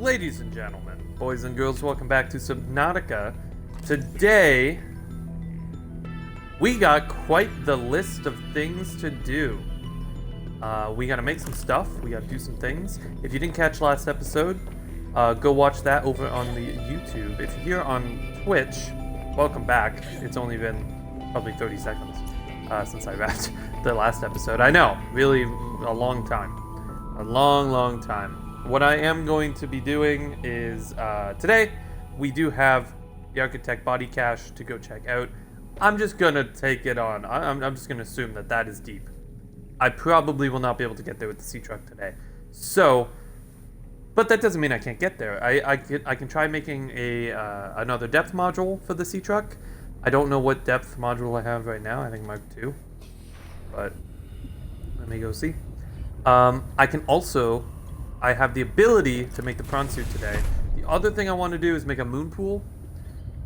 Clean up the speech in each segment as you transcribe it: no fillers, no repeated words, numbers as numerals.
Ladies and gentlemen, boys and girls, welcome back to Subnautica. Today, we got quite the list of things to do. We gotta make some stuff, we gotta do some things. If you didn't catch last episode, go watch that over on the YouTube. If you're here on Twitch, welcome back. It's only been probably 30 seconds since I wrapped the last episode. I know, really a long time. A long time. What I am going to be doing is, today, we do have the Architect body cache to go check out. I'm just gonna take it on. I'm just gonna assume that that is deep. I probably will not be able to get there with the sea truck today. So, but that doesn't mean I can't get there. I can try making another depth module for the sea truck. I don't know what depth module I have right now. I think Mark 2. But let me go see. I have the ability to make the prawn suit today. The other thing I want to do is make a moon pool.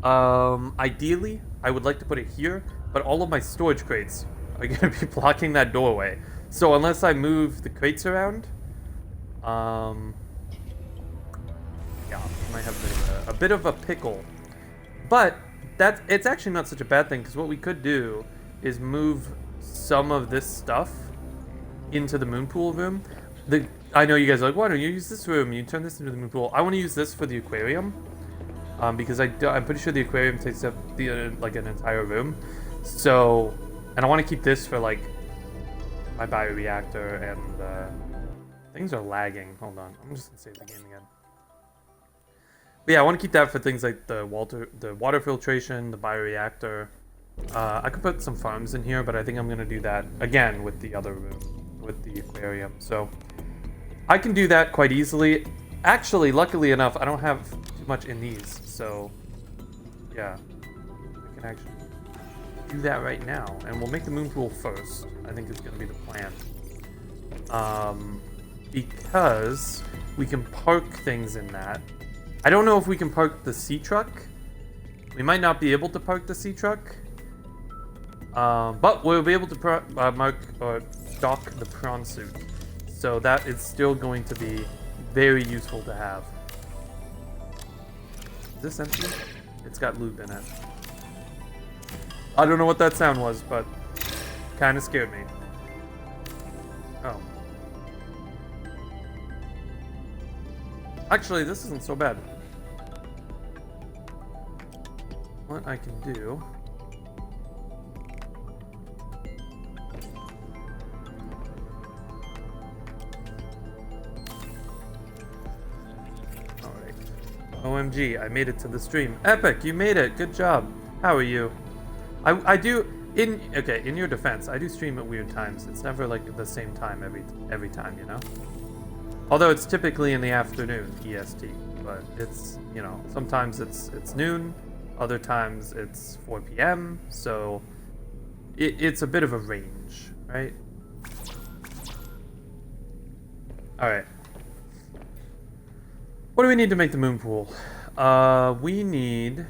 Ideally, I would like to put it here, but all of my storage crates are going to be blocking that doorway. So unless I move the crates around, yeah, I might have a bit of a pickle. But it's actually not such a bad thing, because what we could do is move some of this stuff into the moon pool room. I know you guys are like, why don't you use this room? You turn this into the moon pool. I want to use this for the aquarium, because I'm pretty sure the aquarium takes up like an entire room. So, and I want to keep this for like my bioreactor and things are lagging. Hold on, I'm just gonna save the game again. But yeah, I want to keep that for things like the water filtration, the bioreactor. I could put some farms in here, but I think I'm gonna do that again with the other room, with the aquarium. So I can do that quite easily. Actually, luckily enough, I don't have too much in these, so yeah, I can actually do that right now. And we'll make the moon pool first. I think it's gonna be the plan. Because we can park things in that. I don't know if we can park the sea truck. We might not be able to park the sea truck. But we'll be able to dock the prawn suit. So that is still going to be very useful to have. Is this empty? It's got lube in it. I don't know what that sound was, but kind of scared me. Oh. Actually, this isn't so bad. What I can do... OMG, I made it to the stream. Epic, you made it. Good job. How are you? I do in your defense, I do stream at weird times. It's never like the same time every time, you know? Although it's typically in the afternoon, EST, but it's, you know, sometimes it's noon, other times it's 4 p.m., so it's a bit of a range, right? All right. What do we need to make the moon pool? We need...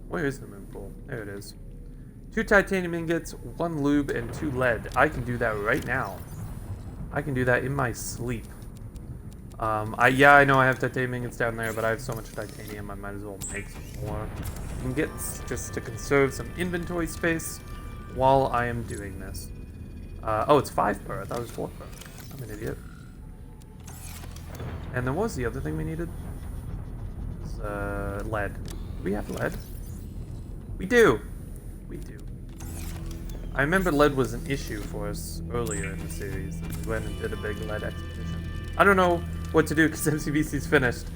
Where is the moon pool? There it is. 2 titanium ingots, 1 lube, and 2 lead. I can do that right now. I can do that in my sleep. Yeah, I know I have titanium ingots down there, but I have so much titanium, I might as well make some more ingots just to conserve some inventory space while I am doing this. Oh, it's 5 per. I thought it was 4 per. I'm an idiot. And then what was the other thing we needed? It was, lead. Do we have lead? We do! We do. I remember lead was an issue for us earlier in the series. We went and did a big lead expedition. I don't know what to do because MCBC's finished.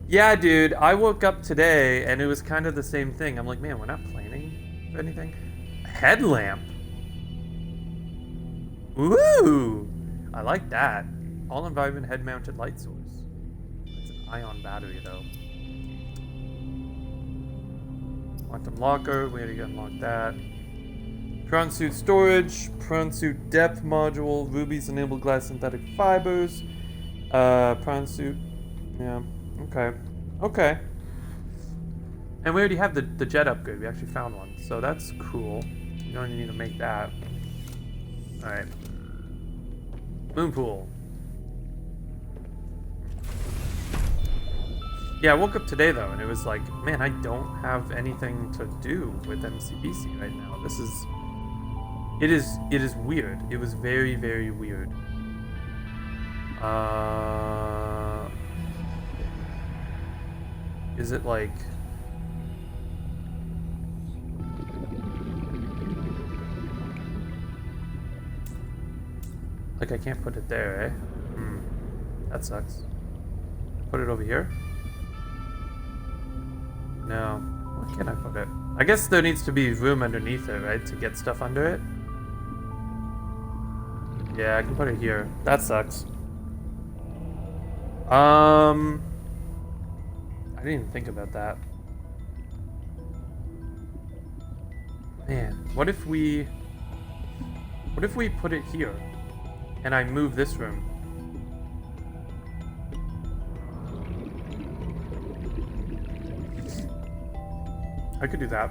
Yeah, dude, I woke up today and it was kind of the same thing. I'm like, man, we're not planning for anything. A headlamp! Ooh! I like that. All environment head-mounted light source. Ion battery though. Quantum locker, we already unlocked that. Prawn suit storage, prawn suit depth module, rubies enable glass synthetic fibers. Prawn suit, yeah, okay. And we already have the jet upgrade, we actually found one, so that's cool. You don't even need to make that. Alright. Moon pool. Yeah, I woke up today though, and it was like, man, I don't have anything to do with MCBC right now. This is... It is weird. It was very, very weird. Is it like... Like I can't put it there, eh? That sucks. Put it over here? No. Where can I put it? I guess there needs to be room underneath it, right? To get stuff under it? Yeah, I can put it here. That sucks. I didn't even think about that. Man, what if we put it here and I move this room? I could do that.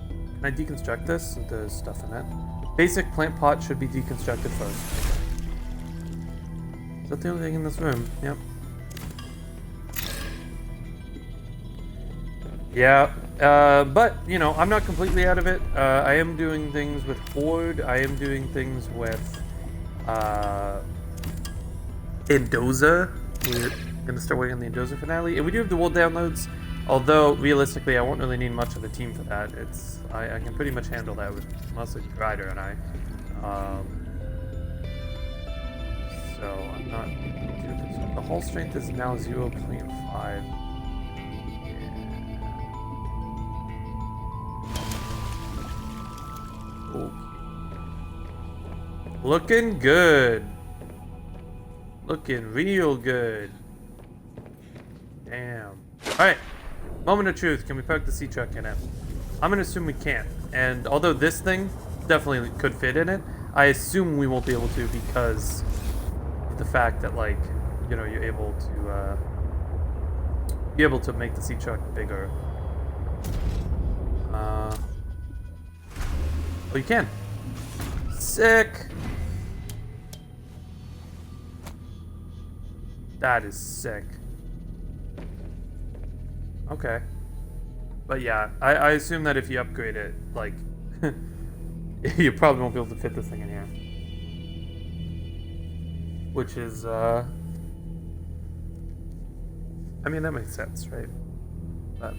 Can I deconstruct this? There's stuff in it. Basic plant pot should be deconstructed first. Is that the only thing in this room? Yep. Yeah, but, you know, I'm not completely out of it. I am doing things with Horde. I am doing things with, Endoza. We're gonna start working on the Endoza finale. And we do have the world downloads. Although, realistically, I won't really need much of a team for that. I can pretty much handle that with mostly Ryder and I. So, I'm not too concerned. The hull strength is now 0.5. Okay. Looking good. Looking real good. Damn. Alright. Moment of truth. Can we park the sea truck in it? I'm gonna assume we can't. And although this thing definitely could fit in it, I assume we won't be able to because of the fact that, like, you know, you're able to make the sea truck bigger. Oh, you can. Sick. That is sick. Okay. But yeah, I assume that if you upgrade it, like, you probably won't be able to fit this thing in here. Which is, I mean, that makes sense, right? But...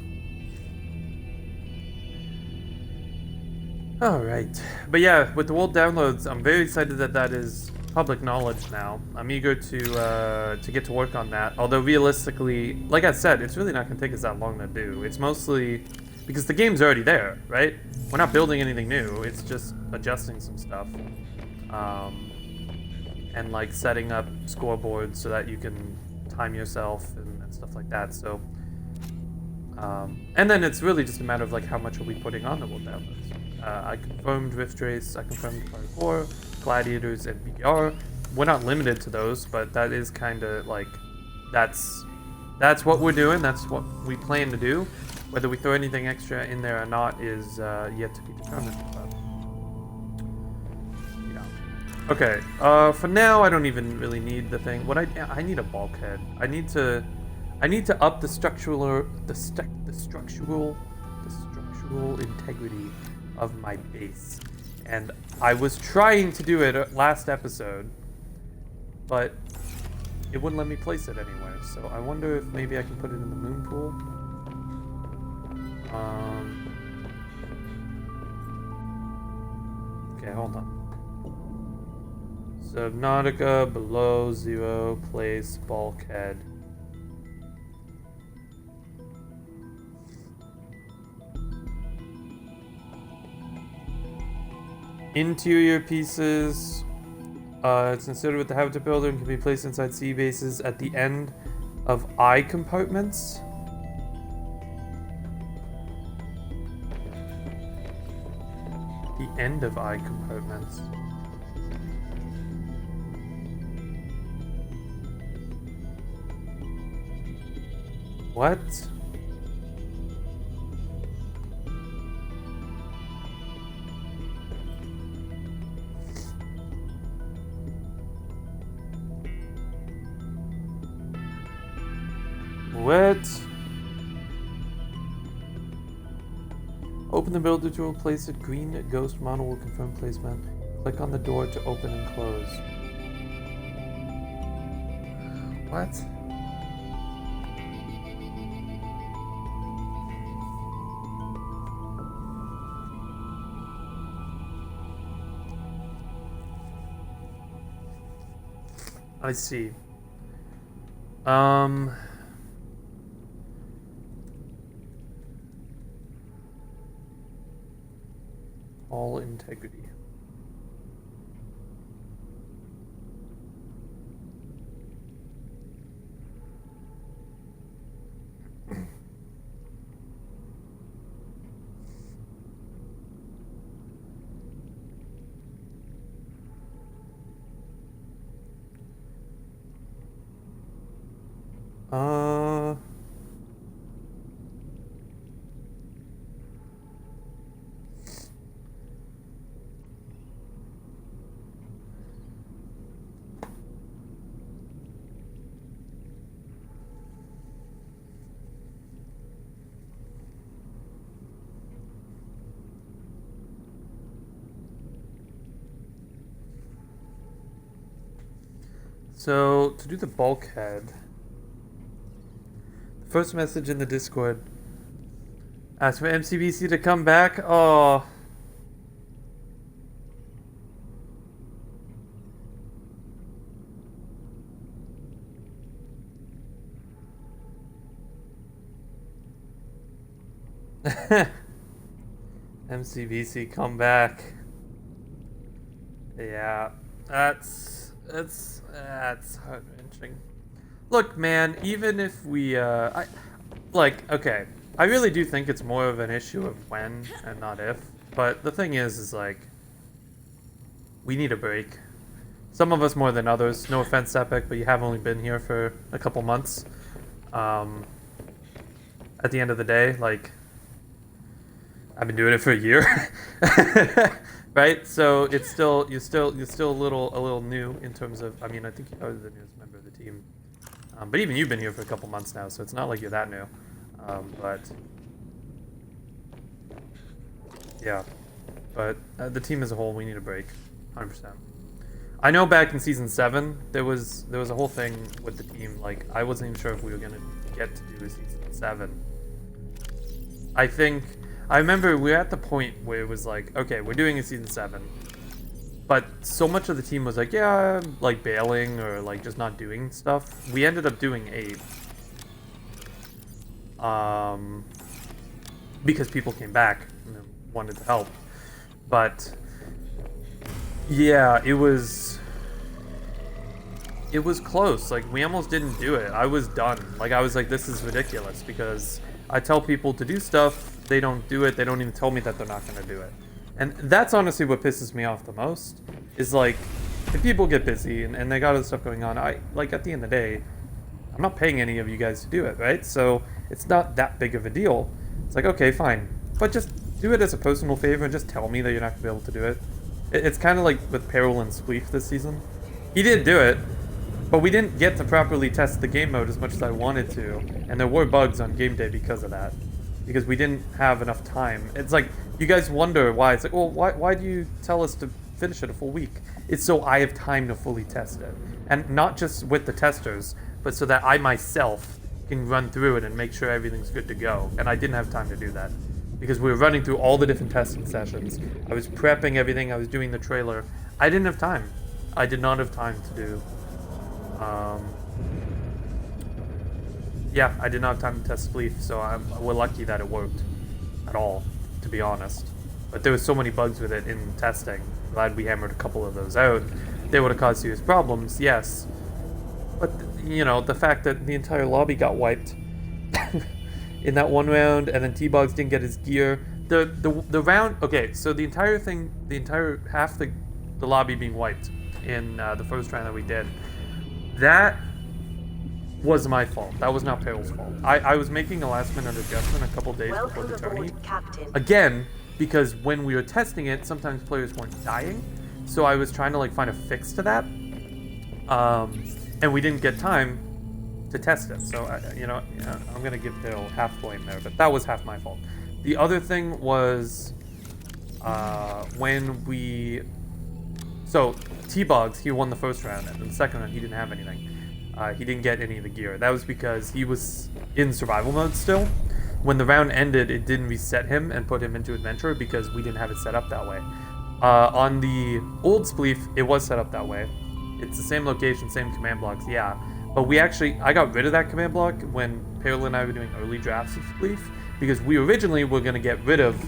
Alright. But yeah, with the world downloads, I'm very excited that that is public knowledge now. I'm eager to get to work on that. Although realistically, like I said, it's really not going to take us that long to do. It's mostly because the game's already there, right? We're not building anything new. It's just adjusting some stuff. And like setting up scoreboards so that you can time yourself and stuff like that. So, and then it's really just a matter of like how much are we putting on the world downloads. I confirmed Rift Race, I confirmed Parkour, Gladiators, and BR. We're not limited to those, but that is kind of like, that's what we're doing, that's what we plan to do. Whether we throw anything extra in there or not is yet to be determined. But, yeah. Okay, for now I don't even really need the thing. What I need a bulkhead. I need to up the structural integrity of my base. And I was trying to do it last episode, but it wouldn't let me place it anywhere. So I wonder if maybe I can put it in the moon pool. Okay, hold on. Subnautica, below 0, place, bulkhead. Interior pieces. It's considered with the habitat builder and can be placed inside sea bases at the end of eye compartments. The end of eye compartments. What? What? Open the builder tool, place a green ghost model will confirm placement. Click on the door to open and close. What? I see. All integrity. So, to do the bulkhead, the first message in the Discord asked for MCBC to come back. Oh. MCBC, come back. Yeah, that's heart-wrenching. Look, man, even if we, okay, I really do think it's more of an issue of when and not if. But the thing is like, we need a break. Some of us more than others. No offense, Epic, but you have only been here for a couple months. At the end of the day, like, I've been doing it for a year, right? So it's still you're still a little new in terms of. I mean, I think you're the newest member of the team, but even you've been here for a couple months now, so it's not like you're that new. But yeah, but the team as a whole, we need a break, 100%. I know back in season 7, there was a whole thing with the team. Like, I wasn't even sure if we were gonna get to do a season 7. I remember we were at the point where it was like, okay, we're doing a season 7, but so much of the team was like, yeah, like bailing or like just not doing stuff. We ended up doing 8. Because people came back and wanted to help. But yeah, it was close. Like, we almost didn't do it. I was done. Like, I was like, this is ridiculous, because I tell people to do stuff, they don't do it, they don't even tell me that they're not going to do it. And that's honestly what pisses me off the most, is like, if people get busy and they got other stuff going on, like, at the end of the day, I'm not paying any of you guys to do it, right? So it's not that big of a deal. It's like, okay, fine, but just do it as a personal favor and just tell me that you're not going to be able to do it. It's kind of like with Peril and Spleef this season. He did do it, but we didn't get to properly test the game mode as much as I wanted to, and there were bugs on game day because of that. Because we didn't have enough time. It's like, you guys wonder why. It's like, well, why do you tell us to finish it a full week? It's so I have time to fully test it. And not just with the testers, but so that I myself can run through it and make sure everything's good to go. And I didn't have time to do that, because we were running through all the different testing sessions. I was prepping everything, I was doing the trailer. I didn't have time. I did not have time to do. Yeah, I did not have time to test Spleef, so we're lucky that it worked at all, to be honest. But there was so many bugs with it in testing. Glad we hammered a couple of those out. They would have caused serious problems, yes. But, you know, the fact that the entire lobby got wiped in that one round, and then T-Bogs didn't get his gear. The round, okay, so the entire thing, half the lobby being wiped in the first round that we did, that was my fault. That was not Peril's fault. I was making a last-minute adjustment a couple days before the tourney. Again, because when we were testing it, sometimes players weren't dying, so I was trying to like find a fix to that. And we didn't get time to test it. So, I'm going to give Bill half blame there, but that was half my fault. The other thing was when we... So, T-Bugs, he won the first round, and in the second round, he didn't have anything. He didn't get any of the gear. That was because he was in survival mode still. When the round ended, it didn't reset him and put him into adventure because we didn't have it set up that way. On the old Spleef, it was set up that way. It's the same location, same command blocks, yeah. But I got rid of that command block when Peril and I were doing early drafts of Spleef, because we originally were going to get rid of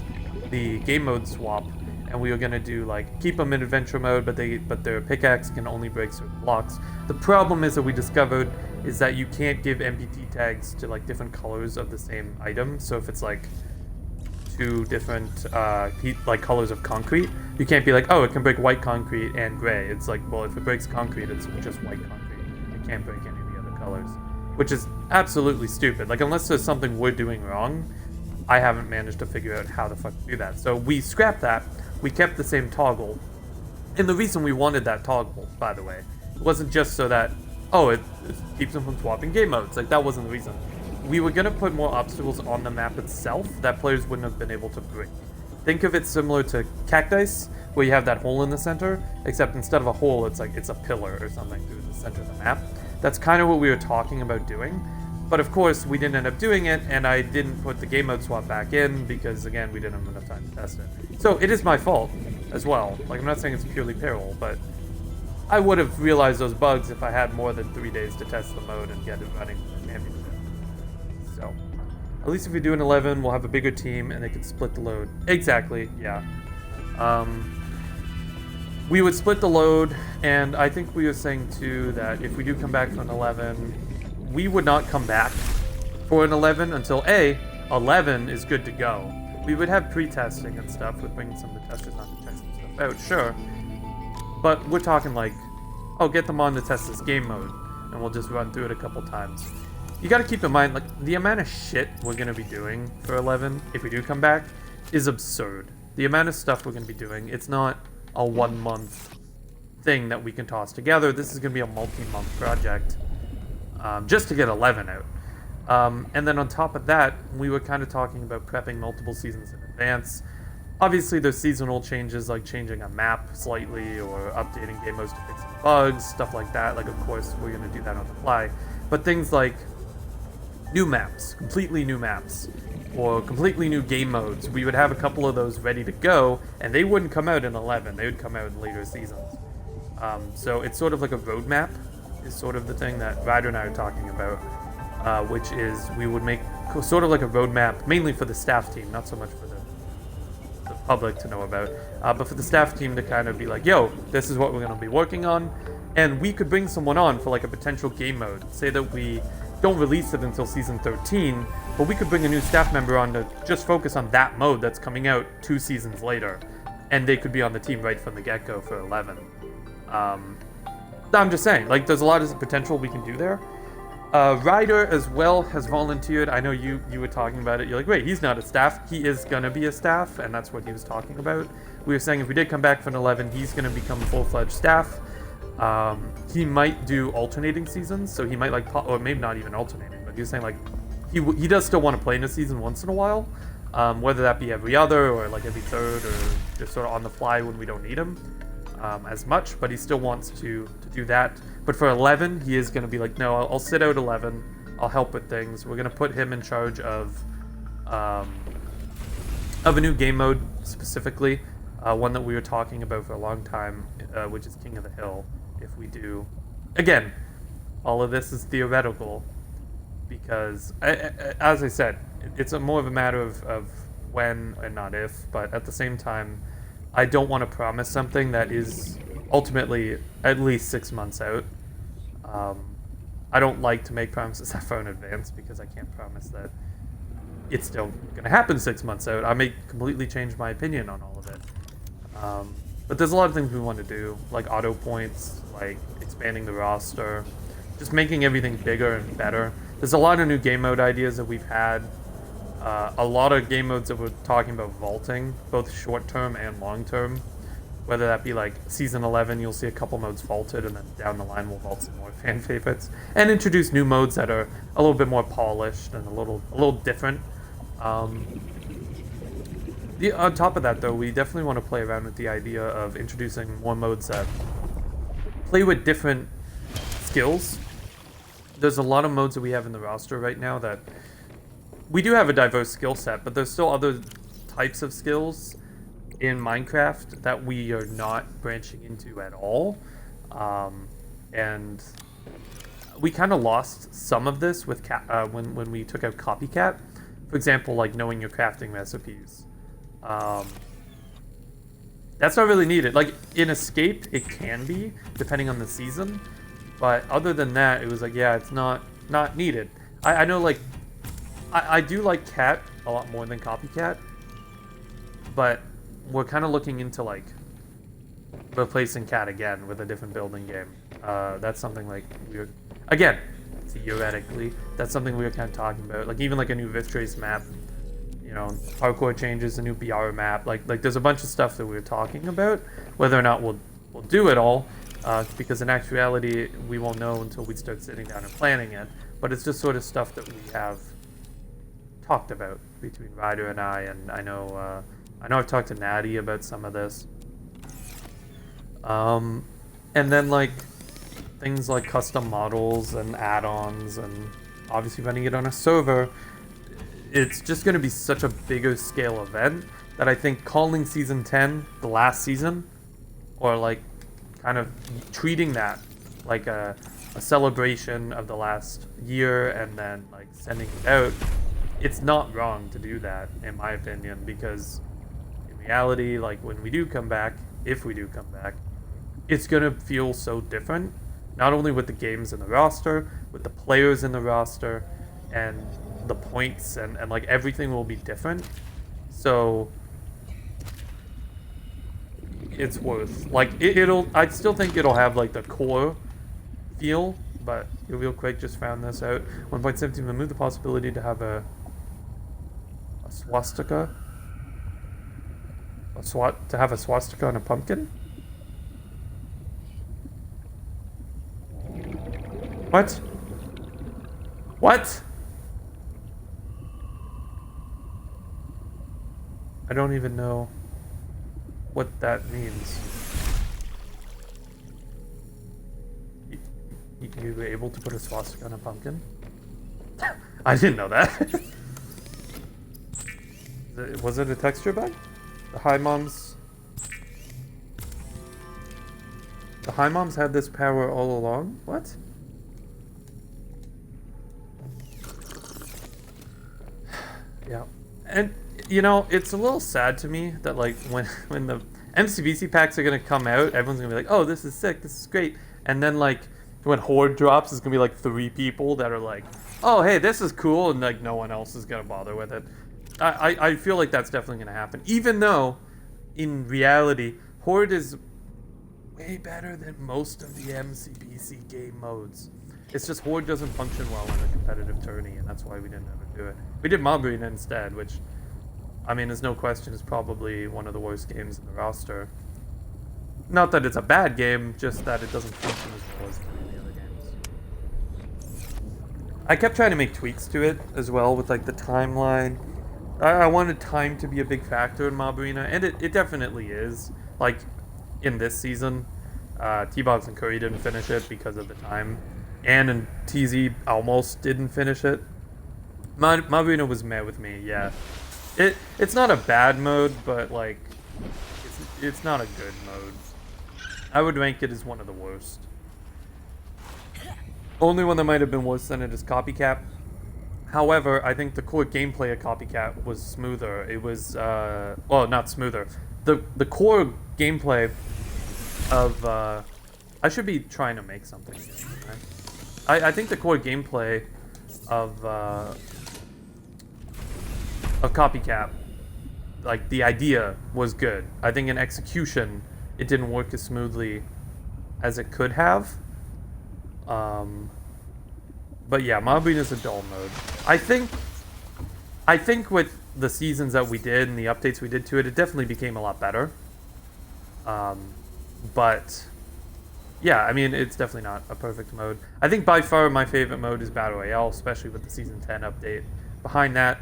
the game mode swap, and we were going to do, like, keep them in adventure mode, but their pickaxe can only break certain blocks. The problem is that we discovered is that you can't give NPT tags to, like, different colors of the same item. So if it's, like, two different, colors of concrete, you can't be like, oh, it can break white concrete and gray. It's like, well, if it breaks concrete, it's just white concrete. It can't break any of the other colors. Which is absolutely stupid. Like, unless there's something we're doing wrong, I haven't managed to figure out how the fuck to do that. So we scrapped that. We kept the same toggle. And the reason we wanted that toggle, by the way, wasn't just so that, oh, it keeps them from swapping game modes. Like, that wasn't the reason. We were going to put more obstacles on the map itself that players wouldn't have been able to break. Think of it similar to Cactus, where you have that hole in the center, except instead of a hole, it's like it's a pillar or something through the center of the map. That's kind of what we were talking about doing. But of course, we didn't end up doing it, and I didn't put the game mode swap back in because, again, we didn't have enough time to test it. So it is my fault as well. Like, I'm not saying it's purely Peril, but I would have realized those bugs if I had more than 3 days to test the mode and get it running. So, at least if we do an 11, we'll have a bigger team, and they can split the load. Exactly, yeah. We would split the load, and I think we were saying, too, that if we do come back for an 11... we would not come back for an 11 until 11 is good to go. We would have pre-testing and stuff. We'd bring some of the testers on to test some stuff out, sure. But we're talking like, oh, get them on to test this game mode, and we'll just run through it a couple times. You gotta keep in mind, like, the amount of shit we're gonna be doing for 11, if we do come back, is absurd. The amount of stuff we're gonna be doing, it's not a 1 month thing that we can toss together. This is gonna be a multi-month project. Just to get 11 out. And then on top of that, we were kind of talking about prepping multiple seasons in advance. Obviously, there's seasonal changes like changing a map slightly or updating game modes to fix some bugs, stuff like that. Like, of course, we're going to do that on the fly. But things like new maps, completely new maps, or completely new game modes, we would have a couple of those ready to go, and they wouldn't come out in 11. They would come out in later seasons. So it's sort of like a roadmap. Is sort of the thing that Ryder and I are talking about, which is we would make sort of like a roadmap, mainly for the staff team, not so much for the public to know about, but for the staff team to kind of be like, yo, this is what we're going to be working on, and we could bring someone on for like a potential game mode. Say that we don't release it until season 13, but we could bring a new staff member on to just focus on that mode that's coming out 2 seasons later, and they could be on the team right from the get-go for 11. I'm just saying, like, there's a lot of potential we can do there. Ryder as well has volunteered. I know you were talking about it. You're like, wait, he's not a staff. He is going to be a staff, and that's what he was talking about. We were saying if we did come back for an 11, he's going to become full-fledged staff. He might do alternating seasons, so he might, like, or maybe not even alternating, but he was saying, like, he does still want to play in a season once in a while, whether that be every other or, like, every third or just sort of on the fly when we don't need him. As much, but he still wants to do that. But for 11, he is going to be like, no, I'll sit out 11. I'll help with things. We're going to put him in charge of a new game mode specifically, one that we were talking about for a long time, which is King of the Hill. If we do, again, all of this is theoretical because, as I said, it's more of a matter of when and not if. But at the same time, I don't want to promise something that is ultimately at least 6 months out. I don't like to make promises that far in advance because I can't promise that it's still going to happen 6 months out. I may completely change my opinion on all of it. But there's a lot of things we want to do, like auto points, like expanding the roster, just making everything bigger and better. There's a lot of new game mode ideas that we've had. A lot of game modes that we're talking about vaulting, both short-term and long-term. Whether that be like Season 11, you'll see a couple modes vaulted, and then down the line we'll vault some more fan favorites. And introduce new modes that are a little bit more polished and a little different. On top of that, though, we definitely want to play around with the idea of introducing more modes that play with different skills. There's a lot of modes that we have in the roster right now that we do have a diverse skill set, but there's still other types of skills in Minecraft that we are not branching into at all. And we kind of lost some of this with when we took out Copycat. For example, like knowing your crafting recipes. That's not really needed. Like, in Escape, it can be, depending on the season. But other than that, it was like, yeah, it's not needed. I know, like, I do like Cat a lot more than Copycat. But we're kind of looking into, like, replacing Cat again with a different building game. That's something, like, we're... Again, theoretically, that's something we were kind of talking about. Like, even, like, a new Vistrace map. You know, parkour changes, a new BR map. Like there's a bunch of stuff that we were talking about. Whether or not we'll do it all, because in actuality, we won't know until we start sitting down and planning it. But it's just sort of stuff that we have talked about between Ryder and I. And I know I've talked to Natty about some of this. And then, like, things like custom models and add-ons, and obviously running it on a server. It's just going to be such a bigger scale event that I think calling Season 10 the last season, or like kind of treating that like a celebration of the last year and then like sending it out, it's not wrong to do that, in my opinion, because in reality, like when we do come back, if we do come back, it's going to feel so different, not only with the games in the roster, with the players in the roster, and the points and like everything will be different. So it's worth, like, I still think it'll have like the core feel, but real quick, just found this out. 1.17 remove the possibility to have a swastika, to have a swastika on a pumpkin. What? I don't even know what that means. You were able to put a swastika on a pumpkin? I didn't know that. Was it a texture bug? The High Moms had this power all along? What? Yeah. And you know, it's a little sad to me that, like, when the MCBC packs are gonna come out, everyone's gonna be like, oh, this is sick, this is great. And then, like, when Horde drops, it's gonna be like 3 people that are like, oh, hey, this is cool, and like no one else is gonna bother with it. I feel like that's definitely gonna happen. Even though, in reality, Horde is way better than most of the MCBC game modes. It's just Horde doesn't function well in a competitive tourney, and that's why we didn't ever do it. We did Mob Arena instead, which, I mean, there's no question, is probably one of the worst games in the roster. Not that it's a bad game, just that it doesn't function as well as many of the other games. I kept trying to make tweaks to it as well with, like, the timeline. I wanted time to be a big factor in Mob Arena, and it definitely is. Like, in this season, T-Box and Curry didn't finish it because of the time. And TZ almost didn't finish it. Mob Arena was met with me, yeah. It's not a bad mode, but like it's not a good mode. I would rank it as one of the worst. Only one that might have been worse than it is Copycat. However, I think the core gameplay of Copycat was smoother. It was well, not smoother. The core gameplay of I should be trying to make something. I think the core gameplay of Copycat, like, the idea was good. I think in execution, it didn't work as smoothly as it could have. But yeah, Mob Arena is a dull mode. I think with the seasons that we did and the updates we did to it, it definitely became a lot better. But yeah, I mean, it's definitely not a perfect mode. I think by far my favorite mode is Battle Royale, especially with the Season 10 update. Behind that,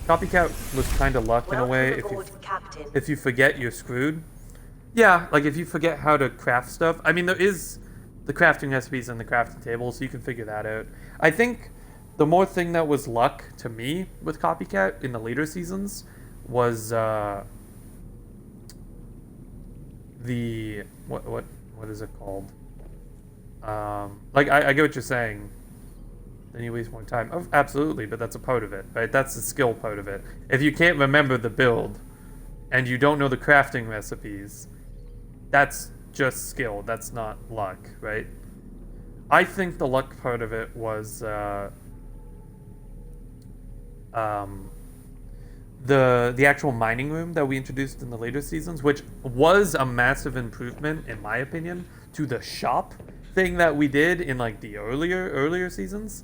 Copycat was kind of luck in a way. If you forget, you're screwed. Yeah, like if you forget how to craft stuff. I mean, there is the crafting recipes and the crafting table, so you can figure that out. I think the more thing that was luck to me with Copycat in the later seasons was the what is it called? Like I get what you're saying. Then you waste more time. Oh, absolutely, but that's a part of it, right? That's the skill part of it. If you can't remember the build, and you don't know the crafting recipes, that's just skill. That's not luck, right? I think the luck part of it was the actual mining room that we introduced in the later seasons, which was a massive improvement, in my opinion, to the shop thing that we did in like the earlier seasons,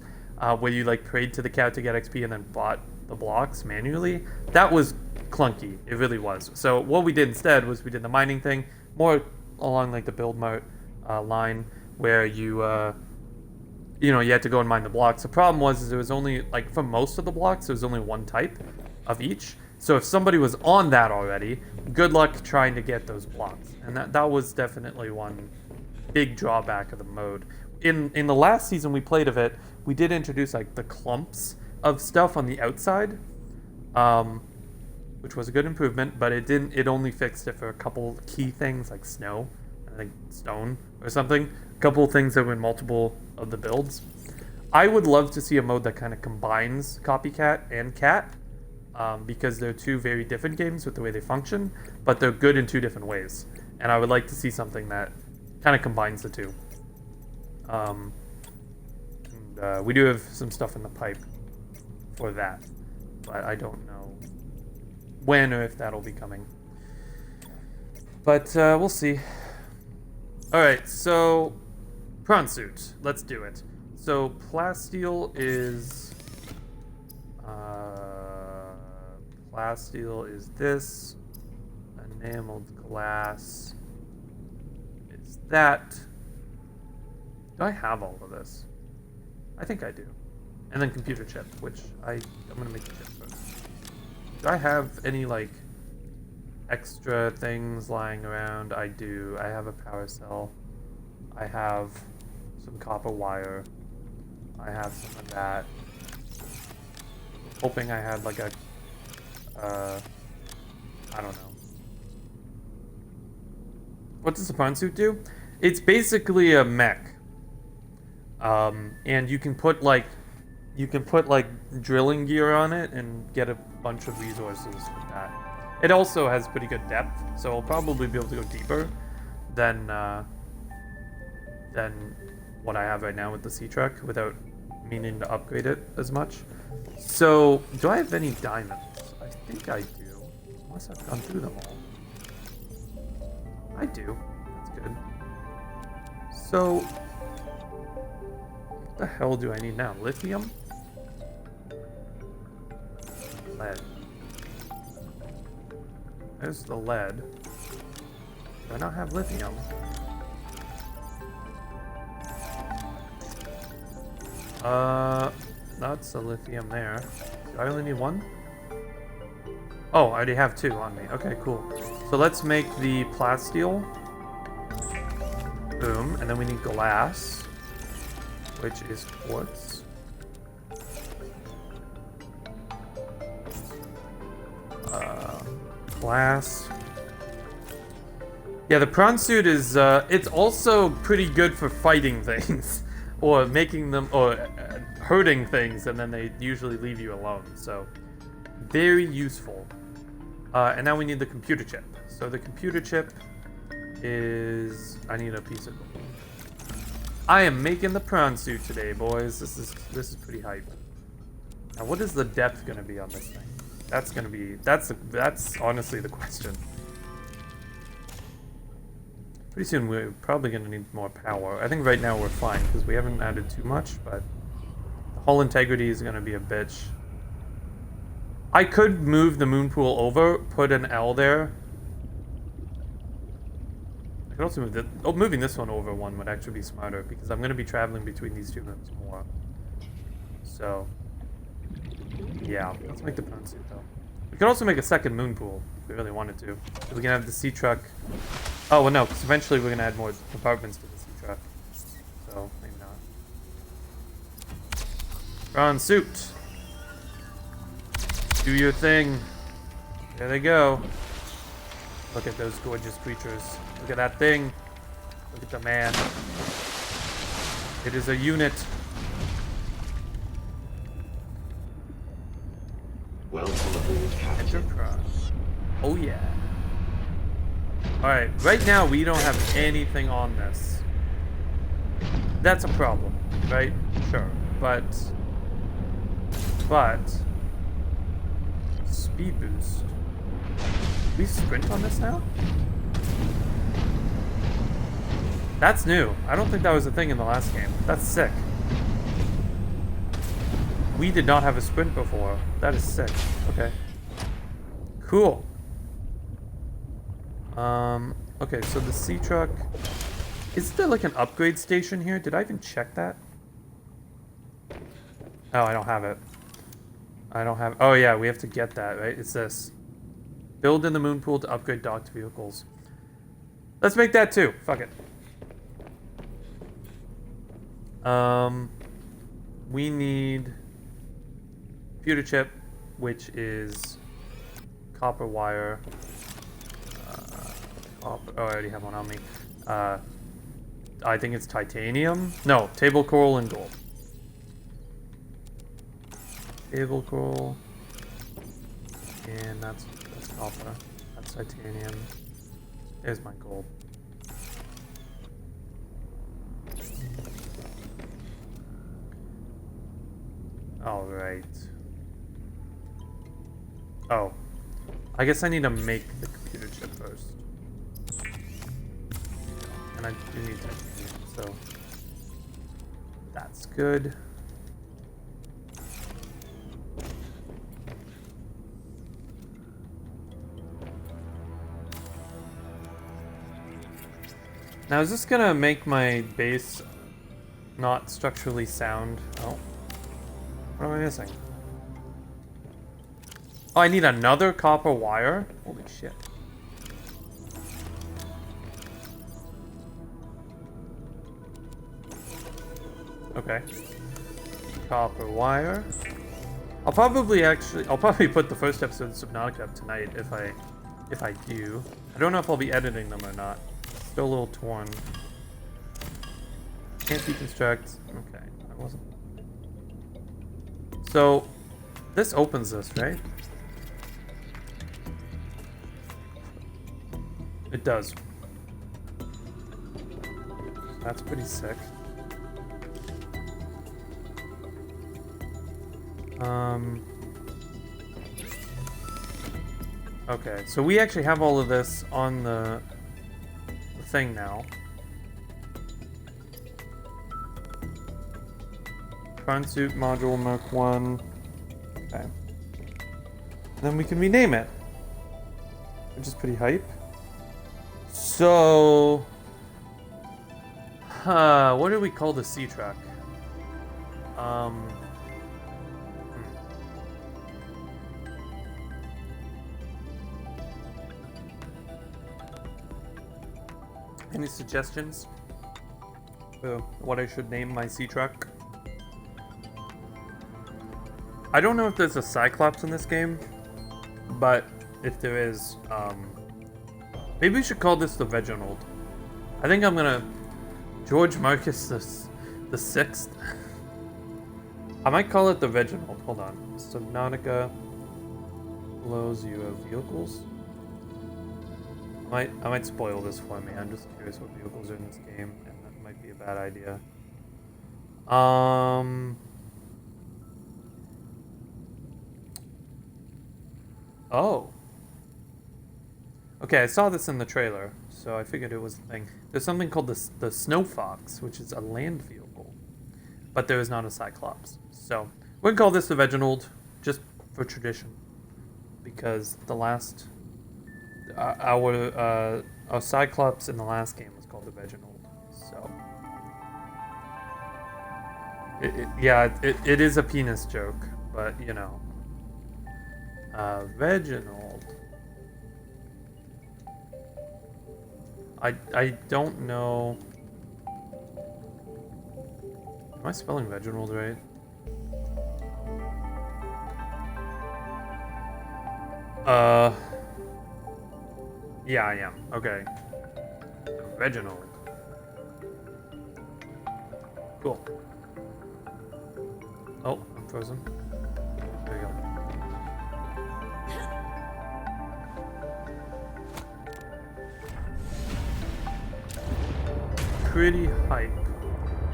where you like prayed to the cow to get XP and then bought the blocks manually. That was clunky. It really was. So what we did instead was we did the mining thing more along like the build mart line, where you you had to go and mine the blocks. The problem was there was only like for most of the blocks there was only one type of each. So if somebody was on that already, good luck trying to get those blocks. And that was definitely one big drawback of the mode. In the last season we played of it, we did introduce like the clumps of stuff on the outside, which was a good improvement, but it only fixed it for a couple key things like snow, I think stone or something. A couple of things that were in multiple of the builds. I would love to see a mode that kind of combines Copycat and Cat, because they're two very different games with the way they function, but they're good in two different ways. And I would like to see something that kind of combines the two. We do have some stuff in the pipe for that, but I don't know when or if that'll be coming. But we'll see. Alright, so prawn suit. Let's do it. So plasteel is this. Enameled glass is that. Do I have all of this? I think I do. And then computer chip, which I'm gonna make the chip first. Do I have any like extra things lying around? I do. I have a power cell. I have some copper wire. I have some of that. Hoping I had like a I don't know. What does the prawn suit do? It's basically a mech. And you can put like drilling gear on it and get a bunch of resources with that. It also has pretty good depth, so I'll probably be able to go deeper than what I have right now with the sea truck without meaning to upgrade it as much. So, do I have any diamonds? I think I do, unless I've gone through them all. I do. That's good. So, what the hell do I need now? Lithium? Lead. There's the lead. Do I not have lithium? That's the lithium there. Do I only need one? Oh, I already have two on me. Okay, cool. So let's make the plasteel. Boom. And then we need glass, which is quartz. Glass. Yeah, the prawn suit is, it's also pretty good for fighting things. Or making them, or hurting things, and then they usually leave you alone. So, very useful. And now we need the computer chip. So the computer chip is, I need a piece of gold. I am making the prawn suit today, boys. This is pretty hype. Now, what is the depth gonna be on this thing? That's gonna be, that's honestly the question. Pretty soon we're probably going to need more power. I think right now we're fine because we haven't added too much, but the hull integrity is going to be a bitch. I could move the moon pool over, put an L there, could also move this. Oh, moving this one over one would actually be smarter because I'm going to be traveling between these two moons more. So, yeah, let's make the prawn suit though. We could also make a second moon pool if we really wanted to. So we can have the sea truck. Oh, well, no, because eventually we're going to add more compartments to the sea truck. So, maybe not. Prawn suit. Do your thing. There they go. Look at those gorgeous creatures. Look at that thing. Look at the man. It is a unit. Welcome aboard, Captain. Enterprise. Oh yeah. Alright, right now we don't have anything on this. That's a problem, right? Sure. But speed boost. We sprint on this now? That's new. I don't think that was a thing in the last game. That's sick. We did not have a sprint before. That is sick. Okay. Cool. Okay, so the sea truck. Is there like an upgrade station here? Did I even check that? Oh, I don't have it. I don't have... Oh yeah, we have to get that, right? It's this. Build in the moon pool to upgrade docked vehicles. Let's make that too. Fuck it. We need computer chip, which is copper wire. Copper. Oh, I already have one on me. I think it's titanium. No, table coral and gold. Table coral, and that's copper. That's titanium. There's my gold. All right. Oh, I guess I need to make the computer chip first, and I do need titanium, so that's good. Now, is this gonna make my base not structurally sound? Oh. What am I missing? Oh, I need another copper wire? Holy shit. Okay. Copper wire. I'll probably put the first episode of Subnautica up tonight if I do. I don't know if I'll be editing them or not. Still a little torn. Can't deconstruct. Okay, that wasn't. So, this opens this, right? It does. That's pretty sick. Okay, so we actually have all of this on the thing now. Prawn suit module Mark 1. Okay. Then we can rename it, which is pretty hype. So, what do we call the sea truck? Any suggestions for what I should name my sea truck? I don't know if there's a Cyclops in this game, but if there is, maybe we should call this the Reginald. I think I'm gonna George Marcus the Sixth. I might call it the Reginald. Hold on. Subnautica blows UO vehicles. I might spoil this for me. I'm just curious what vehicles are in this game, and that might be a bad idea. Oh. Okay, I saw this in the trailer, so I figured it was a thing. There's something called the Snow Fox, which is a land vehicle, but there is not a Cyclops. So we're gonna call this the Reginald, just for tradition, because the last our Cyclops in the last game called the Reginald. So, it is a penis joke, but you know, Reginald. I don't know. Am I spelling Reginald right? Yeah, I am. Okay. Reginald. Cool. Oh, I'm frozen. There we go. Pretty hype.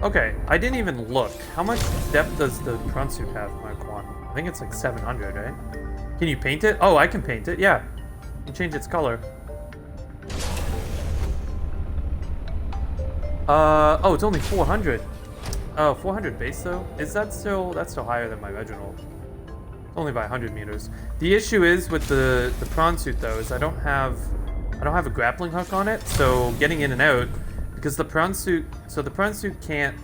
Okay, I didn't even look. How much depth does the prawn suit have, my Prawn? I think it's like 700, right? Can you paint it? Oh, I can paint it, yeah. You can change its color. Oh, it's only 400. Oh, 400 base though? Is that still, that's still higher than my Reginald. It's only by 100 meters. The issue is with the prawn suit though, is I don't have a grappling hook on it, so getting in and out, because the prawn suit can't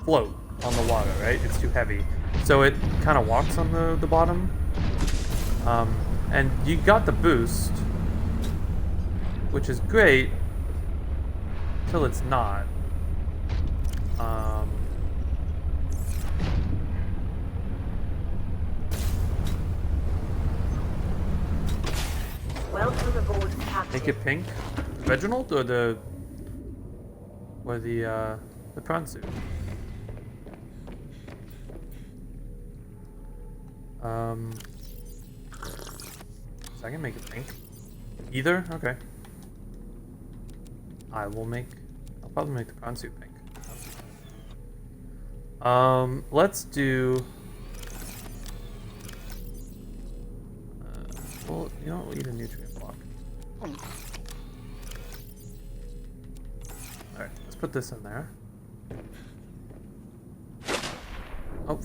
float on the water, right? It's too heavy. So it kind of walks on the bottom. And you got the boost, which is great, till it's not. Welcome aboard, Captain. Make it pink. Reginald or the prawn suit? So I can make it pink. Either? Okay. I'll probably make the prawn suit pink. Let's do... well, you know what, we'll eat a nutrient block. Alright, let's put this in there. Oh,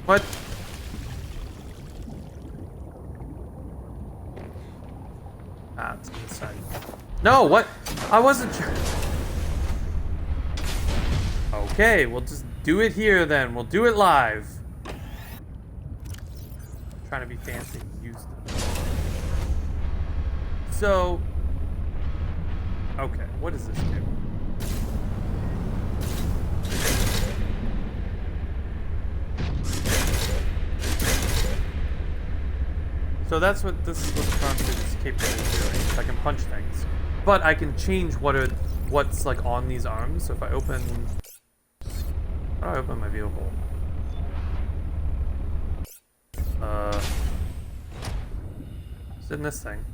what? Ah, it's inside. No, what? I wasn't sure. Okay, we'll just do it here then. We'll do it live. I'm trying to be fancy and use them. So, okay, what does this do? So this is what the prawn suit is capable of doing. I can punch things, but I can change what's like on these arms. So if I open, how do I open my vehicle? It's in this thing.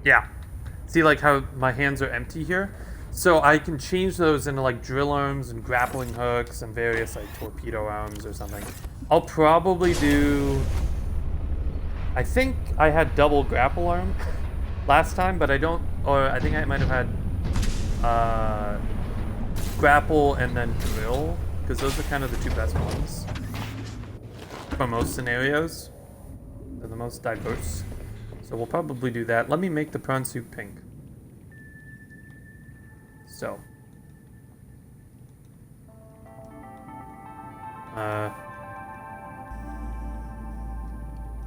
Yeah. See like how my hands are empty here? So I can change those into like drill arms and grappling hooks and various like torpedo arms or something. I'll probably do... I think I had double grapple arm last time, but I don't... Or I think I might have had grapple and then drill, because those are kind of the two best ones for most scenarios. They're the most diverse. So we'll probably do that. Let me make the prawn suit pink. So.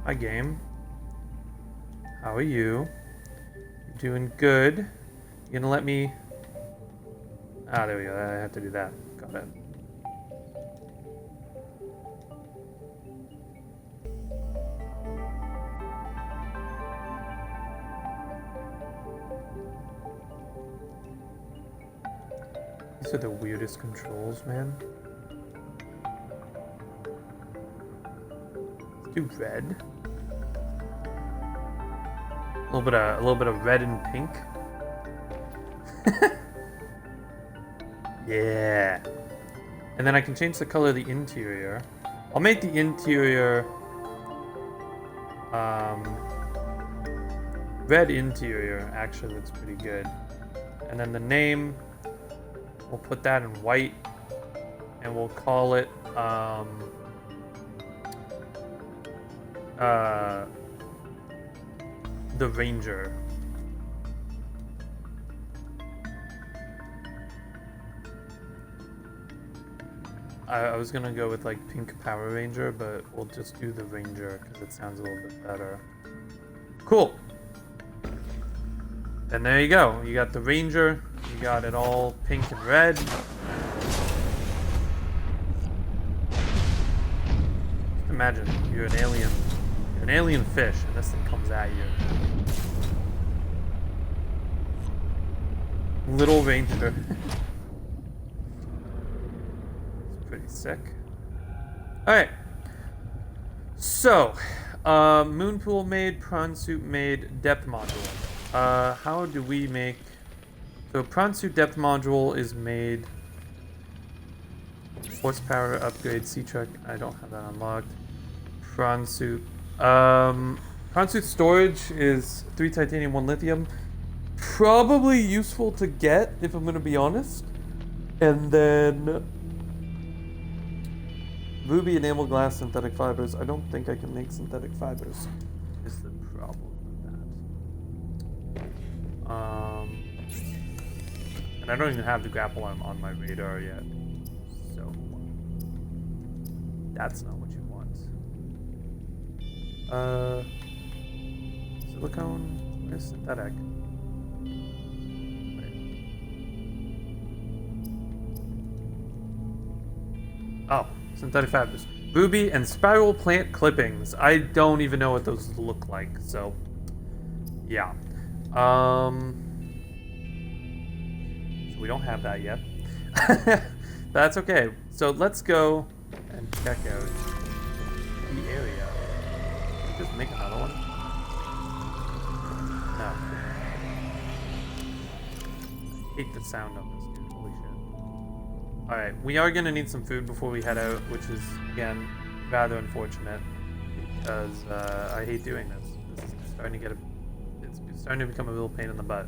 Hi game. How are you? You doing good? You gonna let me... Ah, there we go. I have to do that. Got it. These are the weirdest controls, man. Let's do red. A little bit of red and pink. Yeah. And then I can change the color of the interior. I'll make the interior red interior. Actually, looks pretty good. And then the name, we'll put that in white, and we'll call it the Ranger. I was gonna go with like Pink Power Ranger, but we'll just do the Ranger because it sounds a little bit better. Cool. And there you go. You got the Ranger. You got it all pink and red. Just imagine you're an alien. You're an alien fish, and this thing comes at you. Little Ranger. Pretty sick. Alright. So, moon pool made, prawn suit made, depth module. How do we make... So, prawn suit depth module is made. Horsepower upgrade, sea truck. I don't have that unlocked. Prawn suit. Prawn suit storage is 3 titanium, 1 lithium. Probably useful to get, if I'm gonna be honest. And then... Ruby enamel glass synthetic fibers. I don't think I can make synthetic fibers. Is the problem with that? And I don't even have the grapple arm on my radar yet. So that's not what you want. Silicone. Where's synthetic? Wait. Oh. Synthetic fibers. Ruby and spiral plant clippings. I don't even know what those look like, so yeah. So we don't have that yet. That's okay. So let's go and check out the area. Just make another one. No. I hate the sound of this, dude. Holy shit. Alright, we are gonna need some food before we head out, which is, again, rather unfortunate. Because, I hate doing this. This is starting to get it's starting to become a real pain in the butt.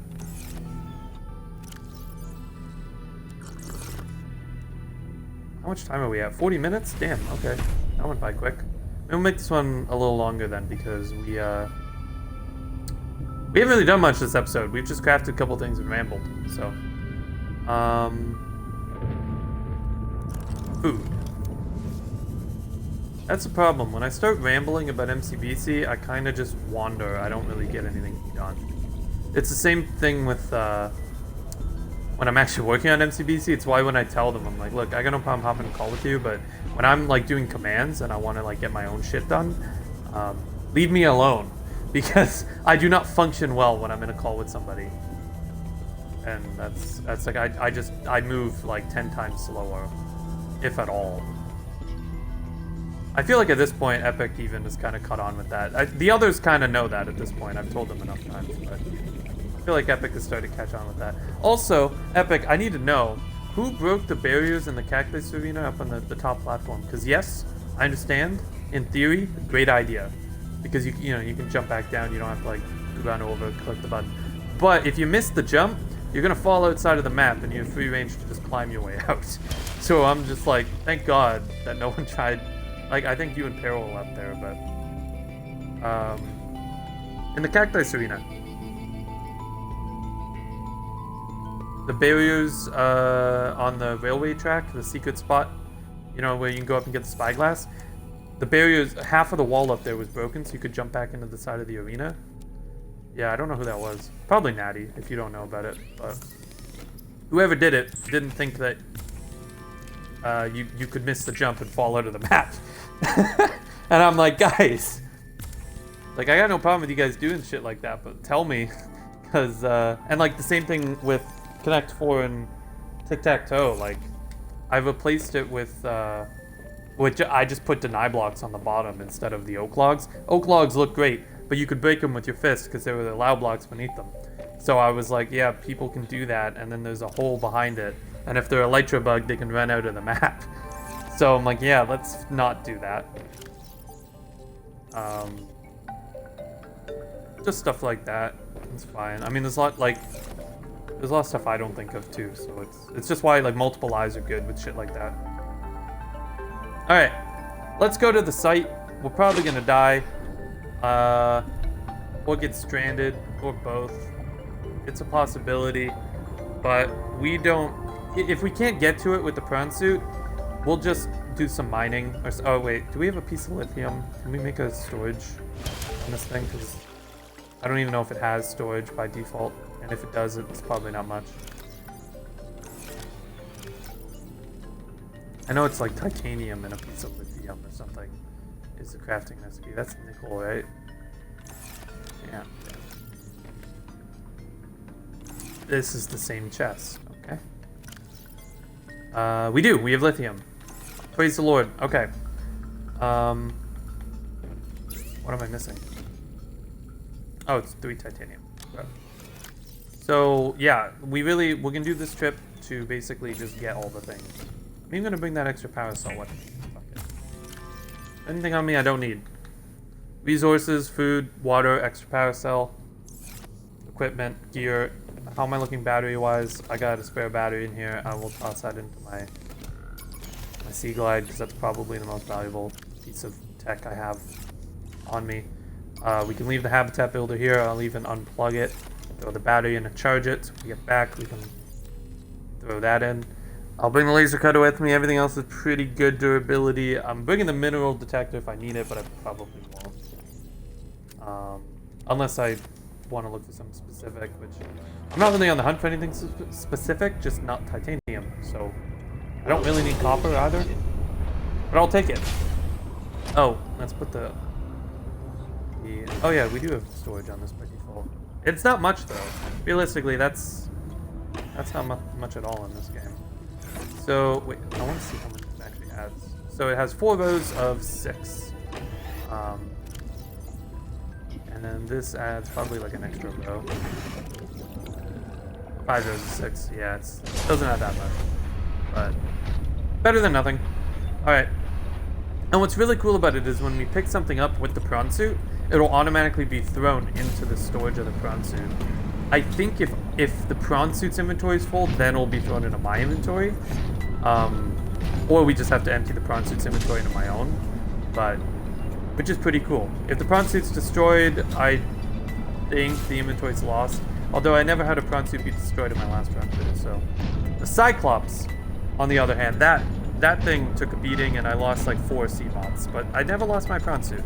How much time are we at? 40 minutes? Damn, okay. That went by quick. We'll make this one a little longer then, because we haven't really done much this episode. We've just crafted a couple things and rambled, so. Food. That's the problem. When I start rambling about MCBC, I kind of just wander. I don't really get anything done. It's the same thing with when I'm actually working on MCBC. It's why when I tell them, I'm like, look, I got no problem hopping a call with you, but when I'm like doing commands and I want to like get my own shit done, leave me alone, because I do not function well when I'm in a call with somebody. And that's like I move like 10 times slower, if at all. I feel like at this point, Epic even has kind of caught on with that. The others kind of know that at this point. I've told them enough times, but I feel like Epic has started to catch on with that. Also, Epic, I need to know, who broke the barriers in the cactus arena up on the top platform? Because yes, I understand, in theory, great idea. Because you can jump back down, you don't have to like run over, click the button. But if you miss the jump, you're gonna fall outside of the map and you have free range to just climb your way out. So I'm just like, thank God that no one tried. Like, I think you and Peril were up there, but in the cactus arena, the barriers on the railway track, the secret spot, you know, where you can go up and get the spyglass. The barriers, half of the wall up there was broken, so you could jump back into the side of the arena. Yeah, I don't know who that was. Probably Natty, if you don't know about it. But whoever did it didn't think that you could miss the jump and fall out of the map. And I'm like, guys, like, I got no problem with you guys doing shit like that, but tell me, because and like the same thing with Connect 4 and Tic-Tac-Toe. Like, I've replaced it with which I just put deny blocks on the bottom instead of the oak logs. Oak logs look great, but you could break them with your fist because there were the allow blocks beneath them. So I was like, yeah, people can do that, and then there's a hole behind it, and if they're elytra bug, they can run out of the map. So I'm like, yeah, let's not do that. Just stuff like that. It's fine. I mean, there's a lot of stuff I don't think of too. So it's just why like multiple eyes are good with shit like that. All right, let's go to the site. We're probably gonna die. Or get stranded, or both. It's a possibility, but we don't. If we can't get to it with the prawn suit, we'll just do some mining. Or, oh wait, do we have a piece of lithium? Can we make a storage on this thing? Because I don't even know if it has storage by default, and if it does, it's probably not much. I know it's like titanium and a piece of lithium or something is the crafting recipe. That's nickel, right? Yeah. This is the same chest. Okay. We do. We have lithium. Praise the Lord. Okay. What am I missing? Oh, it's 3 titanium. Okay. So, yeah. We're gonna do this trip to basically just get all the things. I'm even gonna bring that extra power cell with me. Fuck it. Anything on me I don't need. Resources, food, water, extra power cell, equipment, gear. How am I looking battery-wise? I got a spare battery in here. I will toss that into my Sea Glide because that's probably the most valuable piece of tech I have on me. We can leave the habitat builder here. I'll even unplug it, throw the battery in and charge it. So when we get back, we can throw that in. I'll bring the laser cutter with me. Everything else is pretty good durability. I'm bringing the mineral detector if I need it, but I probably won't. Unless I want to look for something specific, which I'm not really on the hunt for anything specific, just not titanium. So I don't really need copper either, but I'll take it. Oh, let's put the oh yeah, we do have storage on this by default. It's not much though. Realistically, that's not much at all in this game. So wait, I want to see how much it actually adds. So it has 4 rows of 6. And then this adds probably like an extra row. 5 rows of 6. Yeah, it doesn't add that much, but better than nothing. All right. And what's really cool about it is when we pick something up with the prawn suit, it'll automatically be thrown into the storage of the prawn suit. I think if the prawn suit's inventory is full, then it'll be thrown into my inventory. Or we just have to empty the prawn suit's inventory into my own. But which is pretty cool. If the prawn suit's destroyed, I think the inventory's lost. Although I never had a prawn suit be destroyed in my last run through, so. The Cyclops, on the other hand, that thing took a beating and I lost like 4 sea moths, but I never lost my prawn suit.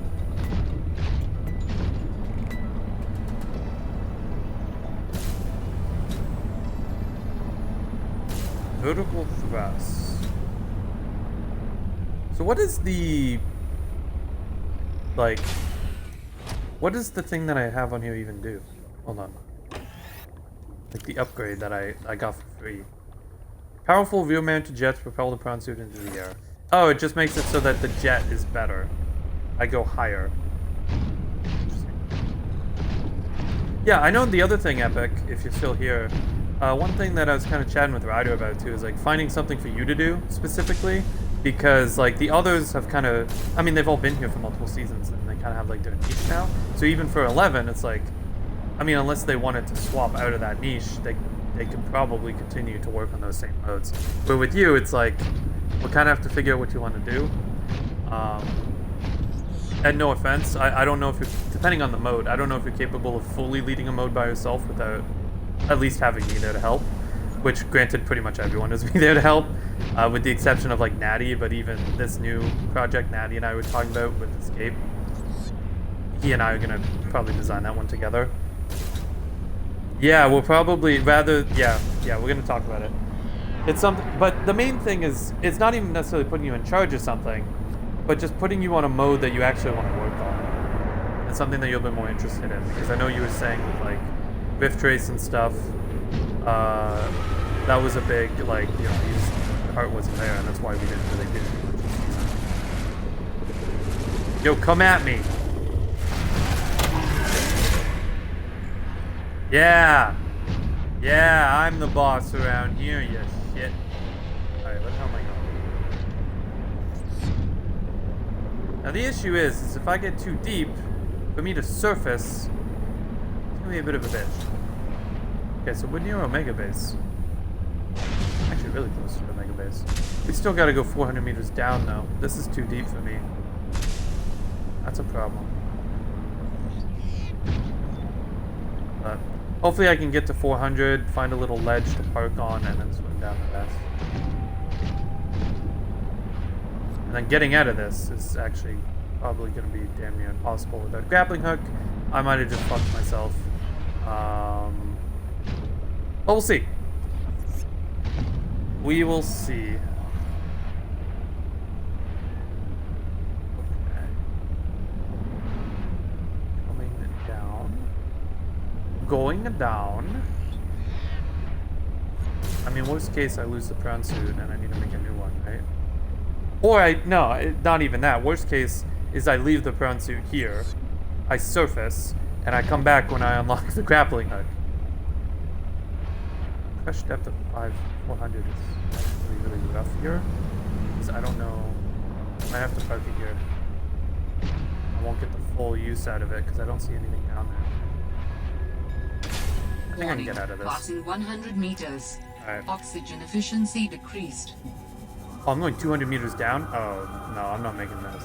Vertical thrust. So what is the... like, what does the thing that I have on here even do? Hold on. Like the upgrade that I got for free. Powerful rear-mounted jets propel the prawn suit into the air. Oh, it just makes it so that the jet is better. I go higher. Interesting. Yeah, I know the other thing, Epic, if you're still here. One thing that I was kind of chatting with Ryder about too is like finding something for you to do specifically. Because like the others have kind of, I mean, they've all been here for multiple seasons and they kind of have like their niche now. So even for 11, it's like, I mean, unless they wanted to swap out of that niche, they could probably continue to work on those same modes. But with you, it's like, we'll kind of have to figure out what you want to do. And no offense, I don't know if you're, depending on the mode, I don't know if you're capable of fully leading a mode by yourself without at least having me there to help. Which, granted, pretty much everyone is me there to help, with the exception of like Natty. But even this new project Natty and I were talking about with Escape, he and I are gonna probably design that one together. Yeah, we'll probably yeah, we're gonna talk about it. It's something, but the main thing is, it's not even necessarily putting you in charge of something, but just putting you on a mode that you actually want to work on. It's something that you'll be more interested in, because I know you were saying with like Rift Trace and stuff. That was a big, like, you know, the heart wasn't there, and that's why we didn't really do too much this season. Yo, come at me! Yeah! Yeah, I'm the boss around here, you shit. Alright, where the hell am I going? Now the issue is if I get too deep, for me to surface, it's gonna be a bit of a bitch. Okay, so we're near Omega Base. Actually, really close to Omega Base. We still gotta go 400 meters down, though. This is too deep for me. That's a problem. But hopefully I can get to 400, find a little ledge to park on, and then swim down the rest. And then getting out of this is actually probably going to be damn near impossible without a grappling hook. I might have just fucked myself. But we'll see. We will see. Okay. Coming down. Going down. I mean, worst case, I lose the prawn suit and I need to make a new one, right? Or not even that. Worst case is I leave the prawn suit here, I surface, and I come back when I unlock the grappling hook. Crush depth of 400 is actually really rough here. Because I don't know. I might have to park it here. I won't get the full use out of it because I don't see anything down there. I think I can get out of this. Passing 100 meters. Alright. Oxygen efficiency decreased. Oh, I'm going 200 meters down? Oh, no, I'm not making this.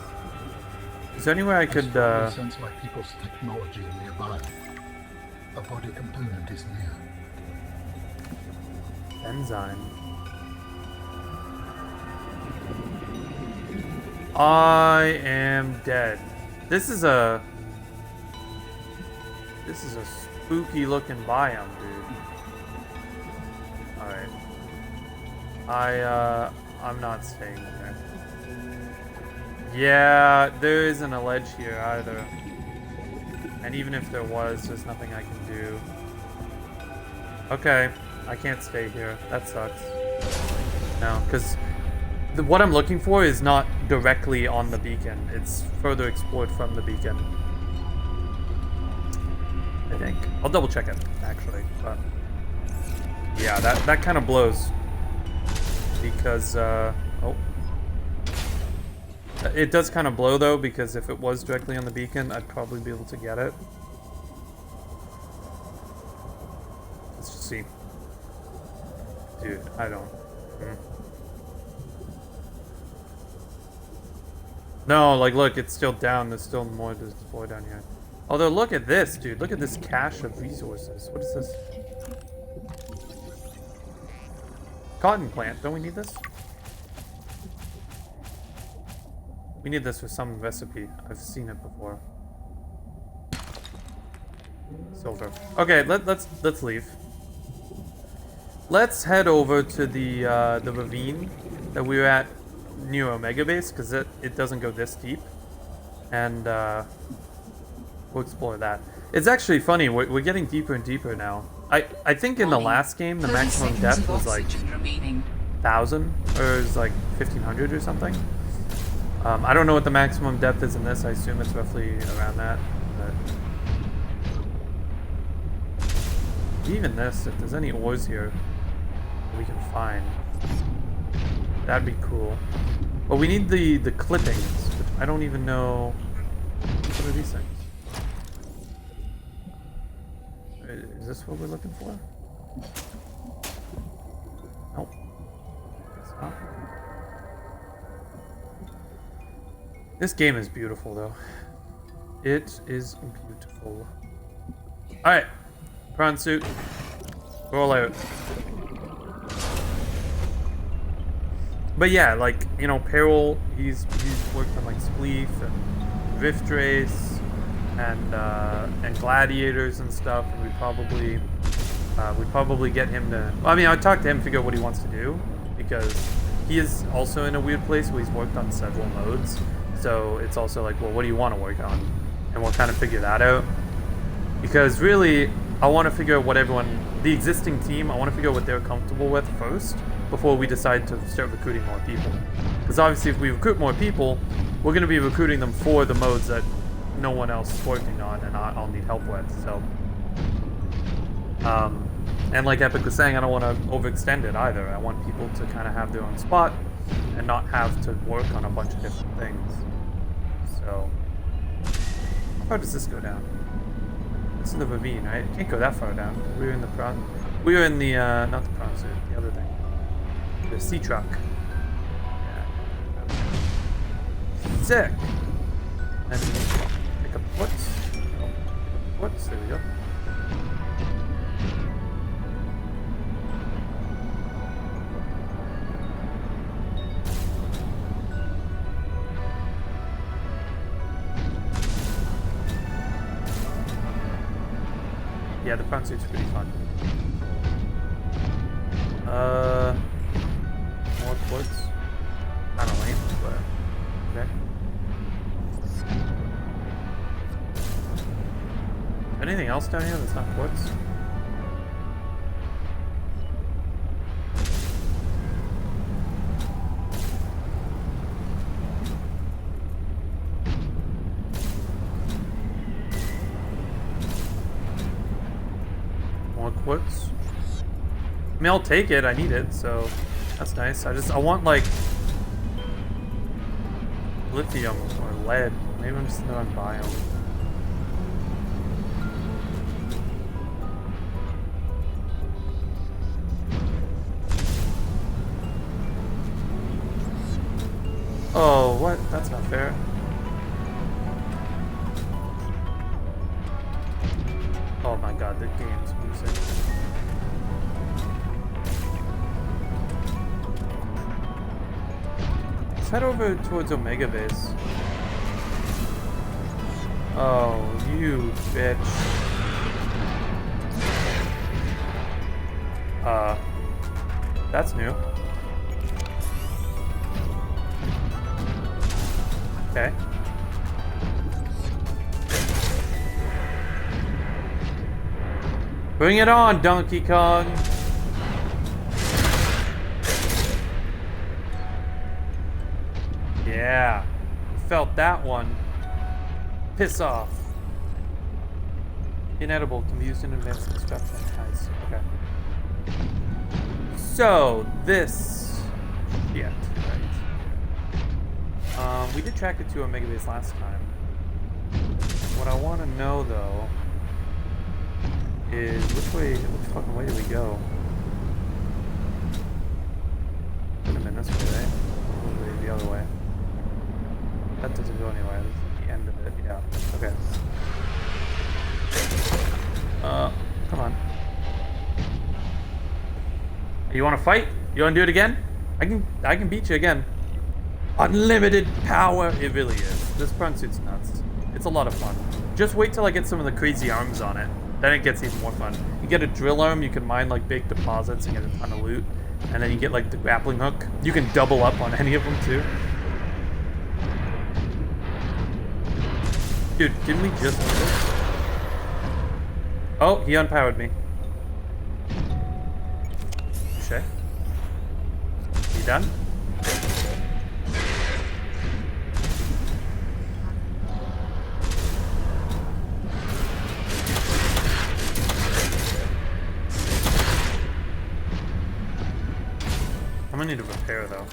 Is there anywhere I could, Sounds like people's technology nearby. A body component is near. Enzyme. I am dead. This is a spooky looking biome, dude. Alright. I'm not staying there. Yeah, there isn't a ledge here either. And even if there was, there's nothing I can do. Okay, I can't stay here. That sucks. No, because what I'm looking for is not directly on the beacon. It's further explored from the beacon. I think. I'll double check it, actually. But yeah, that kind of blows. Because, it does kind of blow, though, because if it was directly on the beacon, I'd probably be able to get it. Let's just see. Dude, I don't... No, like, look, it's still down. There's still more to explore down here. Although, look at this, dude. Look at this cache of resources. What is this? Cotton plant. Don't we need this? We need this for some recipe. I've seen it before. Silver. Okay, let's leave. Let's head over to the ravine that we were at near Omega Base, because it doesn't go this deep, and we'll explore that. It's actually funny. We're getting deeper and deeper now. I think in the last game the maximum depth was like 1,000 or is like 1,500 or something. I don't know what the maximum depth is in this. I assume it's roughly around that. But even this, if there's any ores here we can find, that'd be cool. But we need the clippings, which I don't even know. What are these things? Is this what we're looking for? Nope. Guess not. This game is beautiful, though. It is beautiful. Alright. Prawn suit. Roll out. But yeah, like, you know, Peril, he's worked on, like, Spleef and Rift Race and Gladiators and stuff, and we'd probably get him to... Well, I mean, I'd talk to him, figure out what he wants to do, because he is also in a weird place where he's worked on several modes. So it's also like, well, what do you want to work on? And we'll kind of figure that out. Because really, I want to figure out what the existing team, I want to figure out what they're comfortable with first, before we decide to start recruiting more people. Because obviously if we recruit more people, we're going to be recruiting them for the modes that no one else is working on and I'll need help with, so... and like Epic was saying, I don't want to overextend it either. I want people to kind of have their own spot and not have to work on a bunch of different things. So... How far does this go down? This is the ravine, right? It can't go that far down. We were in the prawn... We were in the, not the prawn suit, the other thing. The sea truck. Yeah. Sick! And pick up what's? Oh, what's? There we go. Yeah, the front suit's pretty fun. More quartz. Kind of lame, but okay. Anything else down here that's not quartz? More quartz? I mean, I'll take it. I need it, so that's nice. I want like lithium or lead. Maybe I'm just not on biome. Oh, what? That's not fair. Oh my god, the game's music. Let's head over towards Omega Base. Oh, you bitch. That's new. Okay. Bring it on, Donkey Kong! Yeah. Felt that one. Piss off. Inedible can be used in advanced construction. Nice. Okay. So, this... Yeah, right. We did track it to Omega Base last time. What I want to know, though, is which fucking way do we go? Could have been this way, right? Or the other way. That doesn't go anywhere. This is the end of it. Yeah. Okay. Come on. You want to fight? You want to do it again? I can beat you again. Unlimited power. It really is. This front suit's nuts. It's a lot of fun. Just wait till I get some of the crazy arms on it. Then it gets even more fun. You get a drill arm, you can mine like big deposits and get a ton of loot. And then you get like the grappling hook. You can double up on any of them too. Dude, didn't we just do this? Oh, he unpowered me. Okay. You done? I'm gonna need to repair though.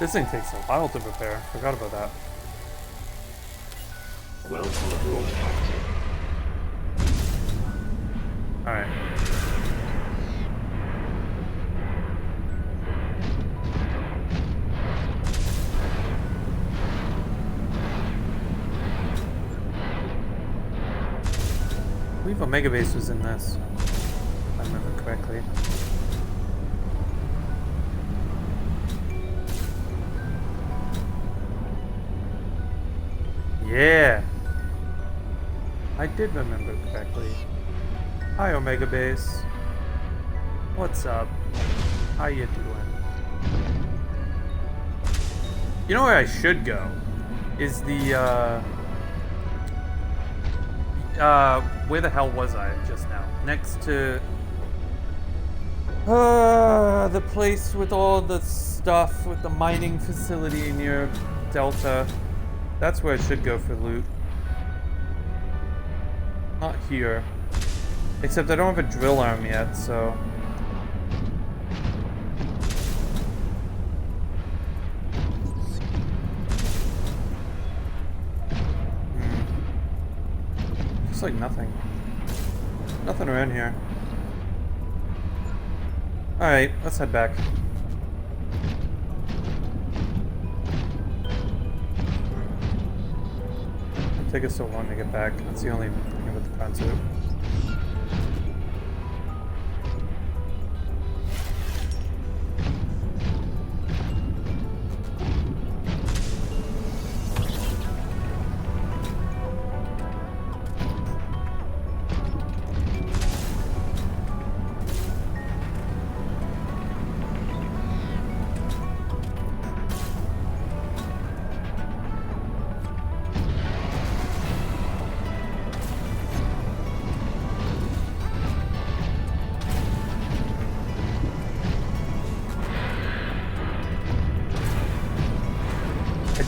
This thing takes a while to repair. Forgot about that. Welcome aboard, Captain. Alright. I believe Omega Base was in this, if I remember correctly. Yeah! I did remember correctly. Hi, Omega Base. What's up? How you doing? You know where I should go? Is the, where the hell was I just now? Next to... the place with all the stuff, with the mining facility near Delta. That's where I should go for loot. Not here. Except I don't have a drill arm yet, so... Looks like nothing. Nothing around here. Alright, let's head back. It'll take us so long to get back. That's the only thing with the concert.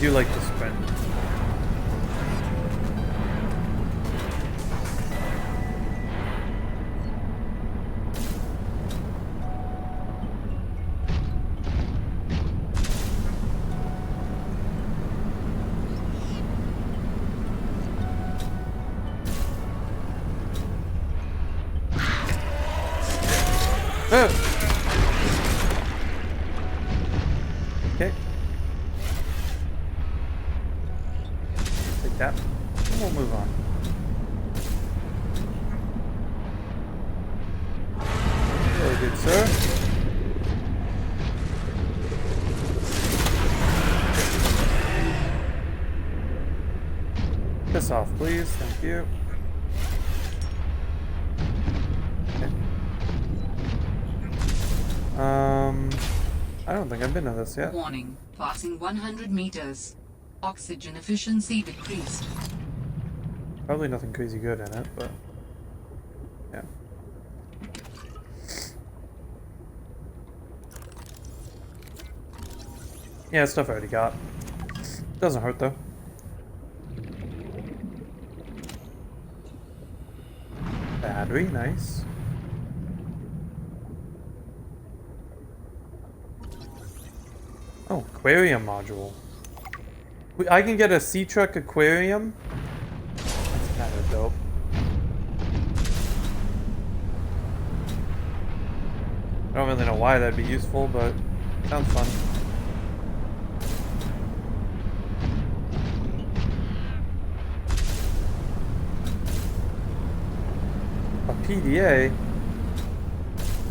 do like to sprint. Okay. Take that. And we'll move on. Very good, sir. Piss off, please. Thank you. I don't think I've been to this yet. Warning. Passing 100 meters. Oxygen efficiency decreased. Probably nothing crazy good in it, but yeah. Yeah, stuff I already got. Doesn't hurt though. Battery, nice. Oh, aquarium module. I can get a sea truck aquarium. That's kind of dope. I don't really know why that'd be useful, but sounds fun. A PDA?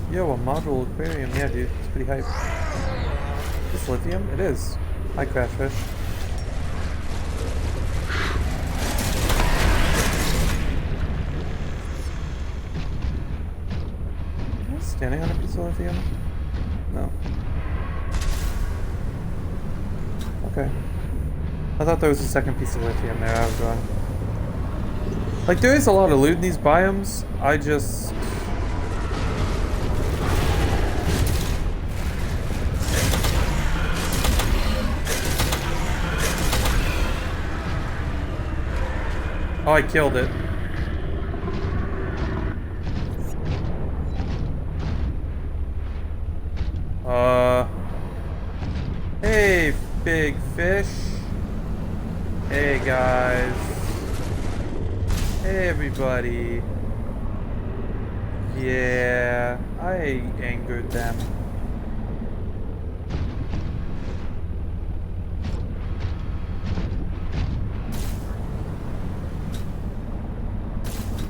Yo, a module aquarium. Yeah, dude, it's pretty hype. Is this lithium? It is. Hi, crash fish. Am I standing on a piece of lithium? No. Okay. I thought there was a second piece of lithium there. I was wrong. Like, there is a lot of loot in these biomes. I just... Oh, I killed it. Hey, big fish. Hey, guys. Hey, everybody. Yeah, I angered them.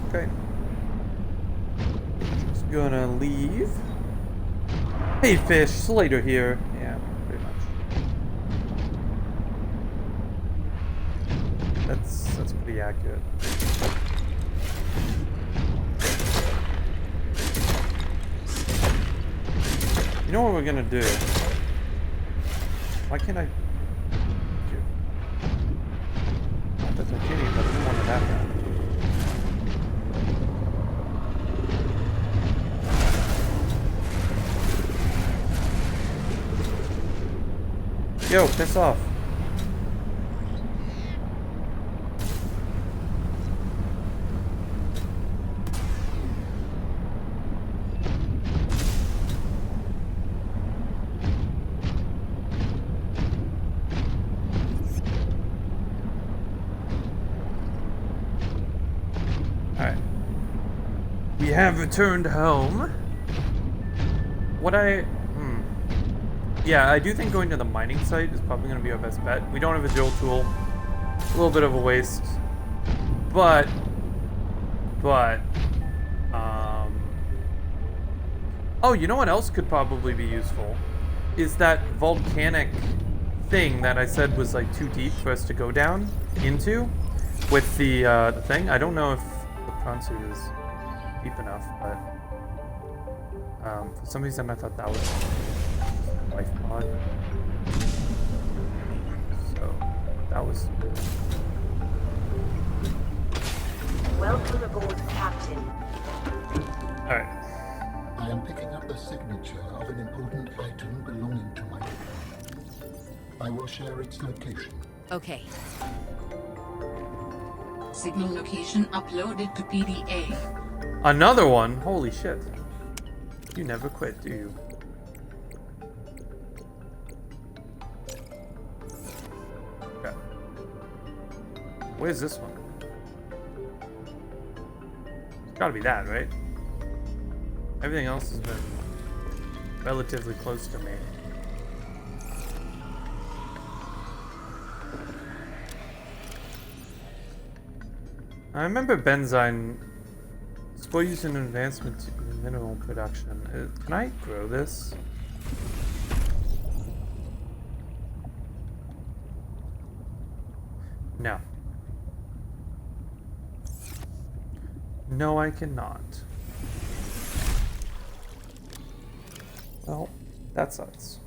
Okay. Just gonna leave. Hey fish, Slater here. Yeah, pretty much. That's pretty accurate. You know what we're gonna do? Why can't I? Not that titanium, but I didn't want it that bad. Yo, piss off. Alright. We have returned home. Yeah, I do think going to the mining site is probably going to be our best bet. We don't have a drill tool. A little bit of a waste. But, oh, you know what else could probably be useful? Is that volcanic thing that I said was like too deep for us to go down into with the thing. I don't know if the prawn suit is deep enough, but for some reason I thought that was life pod. So that was. Welcome aboard, Captain. Alright. I am picking up the signature of an important item belonging to my... I will share its location Okay. Signal location uploaded to PDA. Another one? Holy shit. You never quit, do you? Okay. Where's this one? It's gotta be that, right? Everything else has been relatively close to me. I remember benzine. Spore used in advancement in mineral production. Can I grow this? No. No, I cannot. Well, that sucks.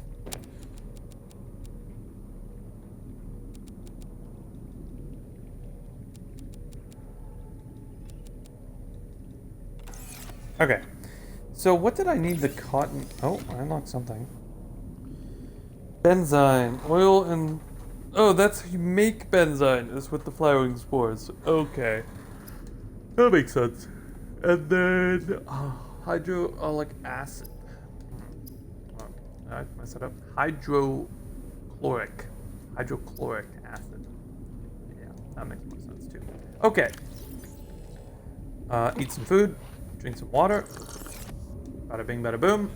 Okay, so what did I need the cotton? Oh, I unlocked something. Benzine, oil, and oh, that's how you make benzine. Is with the flowering spores. Okay, that makes sense. And then hydroallic acid. I messed it up. Hydrochloric acid. Yeah, that makes more sense too. Okay. Eat some food. Drink some water. Bada bing, bada boom.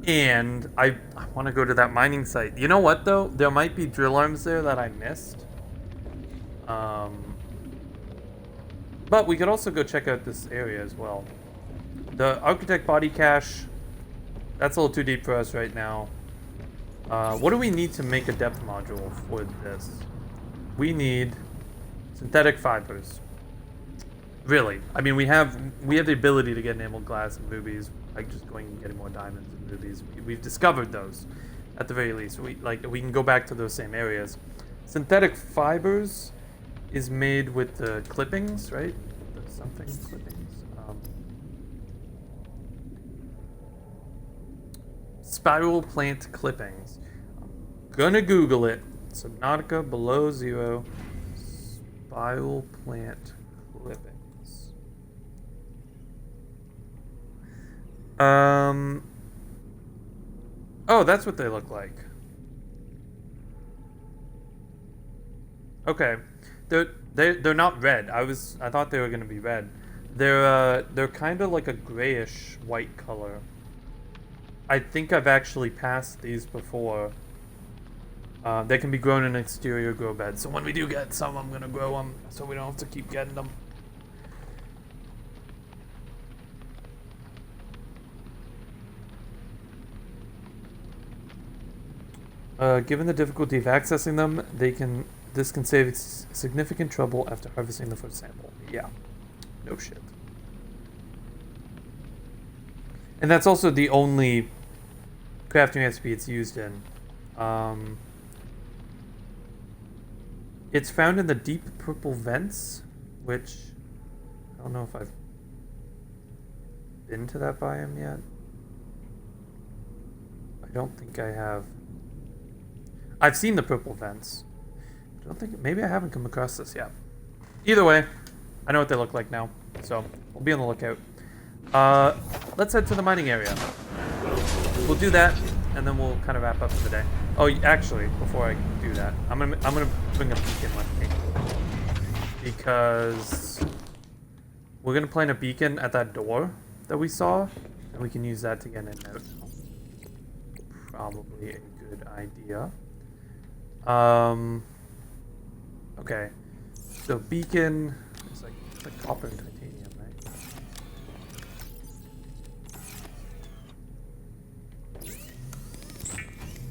And I want to go to that mining site. You know what, though? There might be drill arms there that I missed. But we could also go check out this area as well. The Architect Body Cache, that's a little too deep for us right now. What do we need to make a depth module for this? We need synthetic fibers. Really, I mean, we have the ability to get enameled glass and rubies, like just going and getting more diamonds and rubies. We've discovered those, at the very least. We can go back to those same areas. Synthetic fibers is made with the clippings, right? The something clippings. Spiral plant clippings. I'm gonna Google it. Subnautica below zero. Spiral plant clippings. Oh, that's what they look like. Okay. They're not red. I thought they were gonna be red. They're kind of like a grayish white color. I think I've actually passed these before. They can be grown in exterior grow beds. So when we do get some, I'm gonna grow them so we don't have to keep getting them. Given the difficulty of accessing them, this can save significant trouble after harvesting the first sample. Yeah, no shit. And that's also the only crafting recipe it's used in. It's found in the deep purple vents, which I don't know if I've been to that biome yet. I don't think I have. I've seen the purple vents. I don't think, maybe I haven't come across this yet. Either way, I know what they look like now, so we'll be on the lookout. Let's head to the mining area. We'll do that, and then we'll kind of wrap up for the day. Oh, actually, before I do that, I'm gonna bring a beacon with me because we're gonna plant a beacon at that door that we saw, and we can use that to get in and out. Probably a good idea. Okay, so beacon is like copper and titanium, right?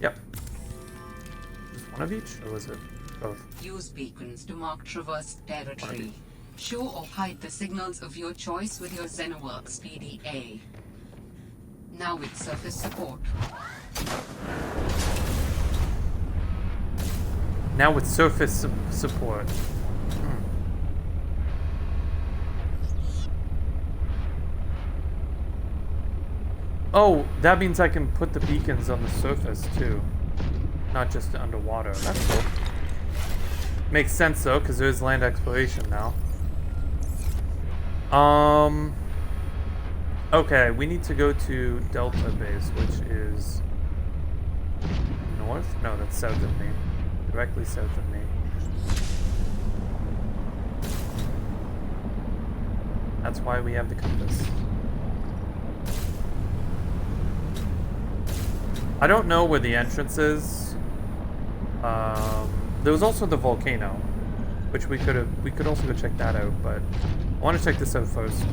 Yep. Just one of each, or was it both? Use beacons to mark traversed territory. Show or hide the signals of your choice with your Xenoworks PDA. Now with surface support. Now with surface support. Oh, that means I can put the beacons on the surface too. Not just underwater. That's cool. Makes sense though, because there is land exploration now. Okay, we need to go to Delta Base, which is north? No, that's south of me. Directly south of me. That's why we have the compass. I don't know where the entrance is. There was also the volcano, which we could also go check that out, but I want to check this out first.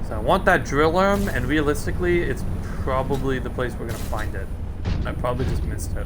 So I want that drill arm, and realistically, it's probably the place we're gonna find it. And I probably just missed it.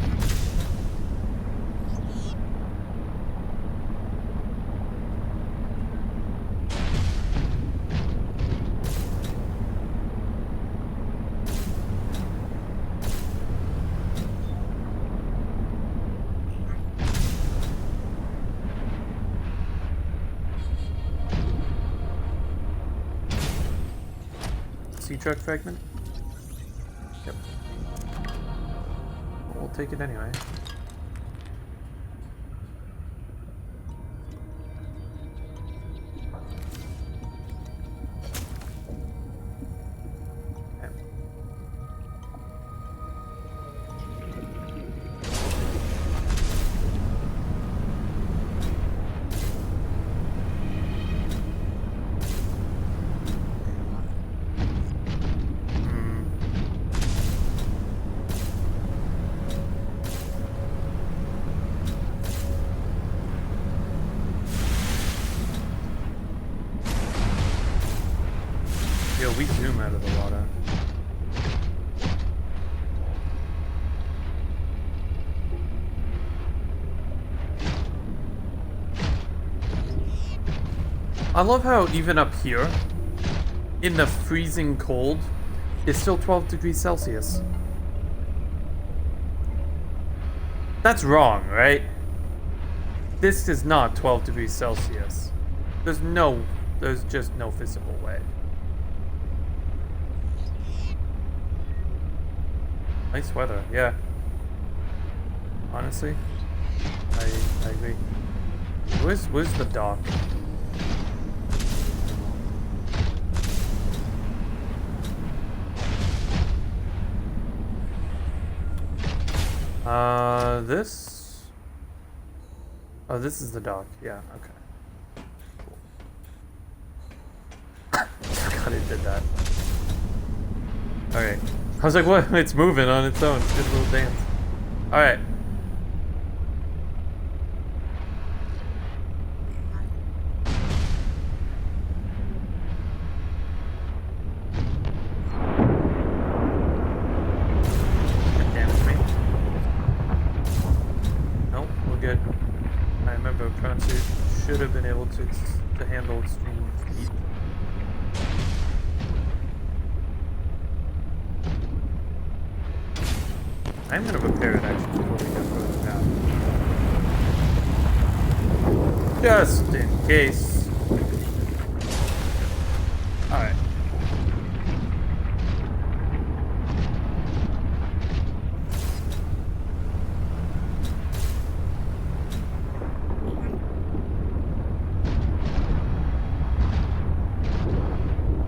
Truck fragment? Yep. We'll take it anyway. Yo, we zoom out of the water. I love how even up here, in the freezing cold, it's still 12 degrees Celsius. That's wrong, right? This is not 12 degrees Celsius. There's just no physical way. Nice weather, yeah. Honestly, I agree. Where's the dock? This? Oh, this is the dock. Yeah, okay. Cool. Forgot it did that. Alright. I was like, what? It's moving on its own. It's just a little dance. Alright. Damage me. Nope, we're good. I remember Prawn suit should have been able to handle extreme heat. I'm gonna repair it actually before we go further down. Just in case. Alright.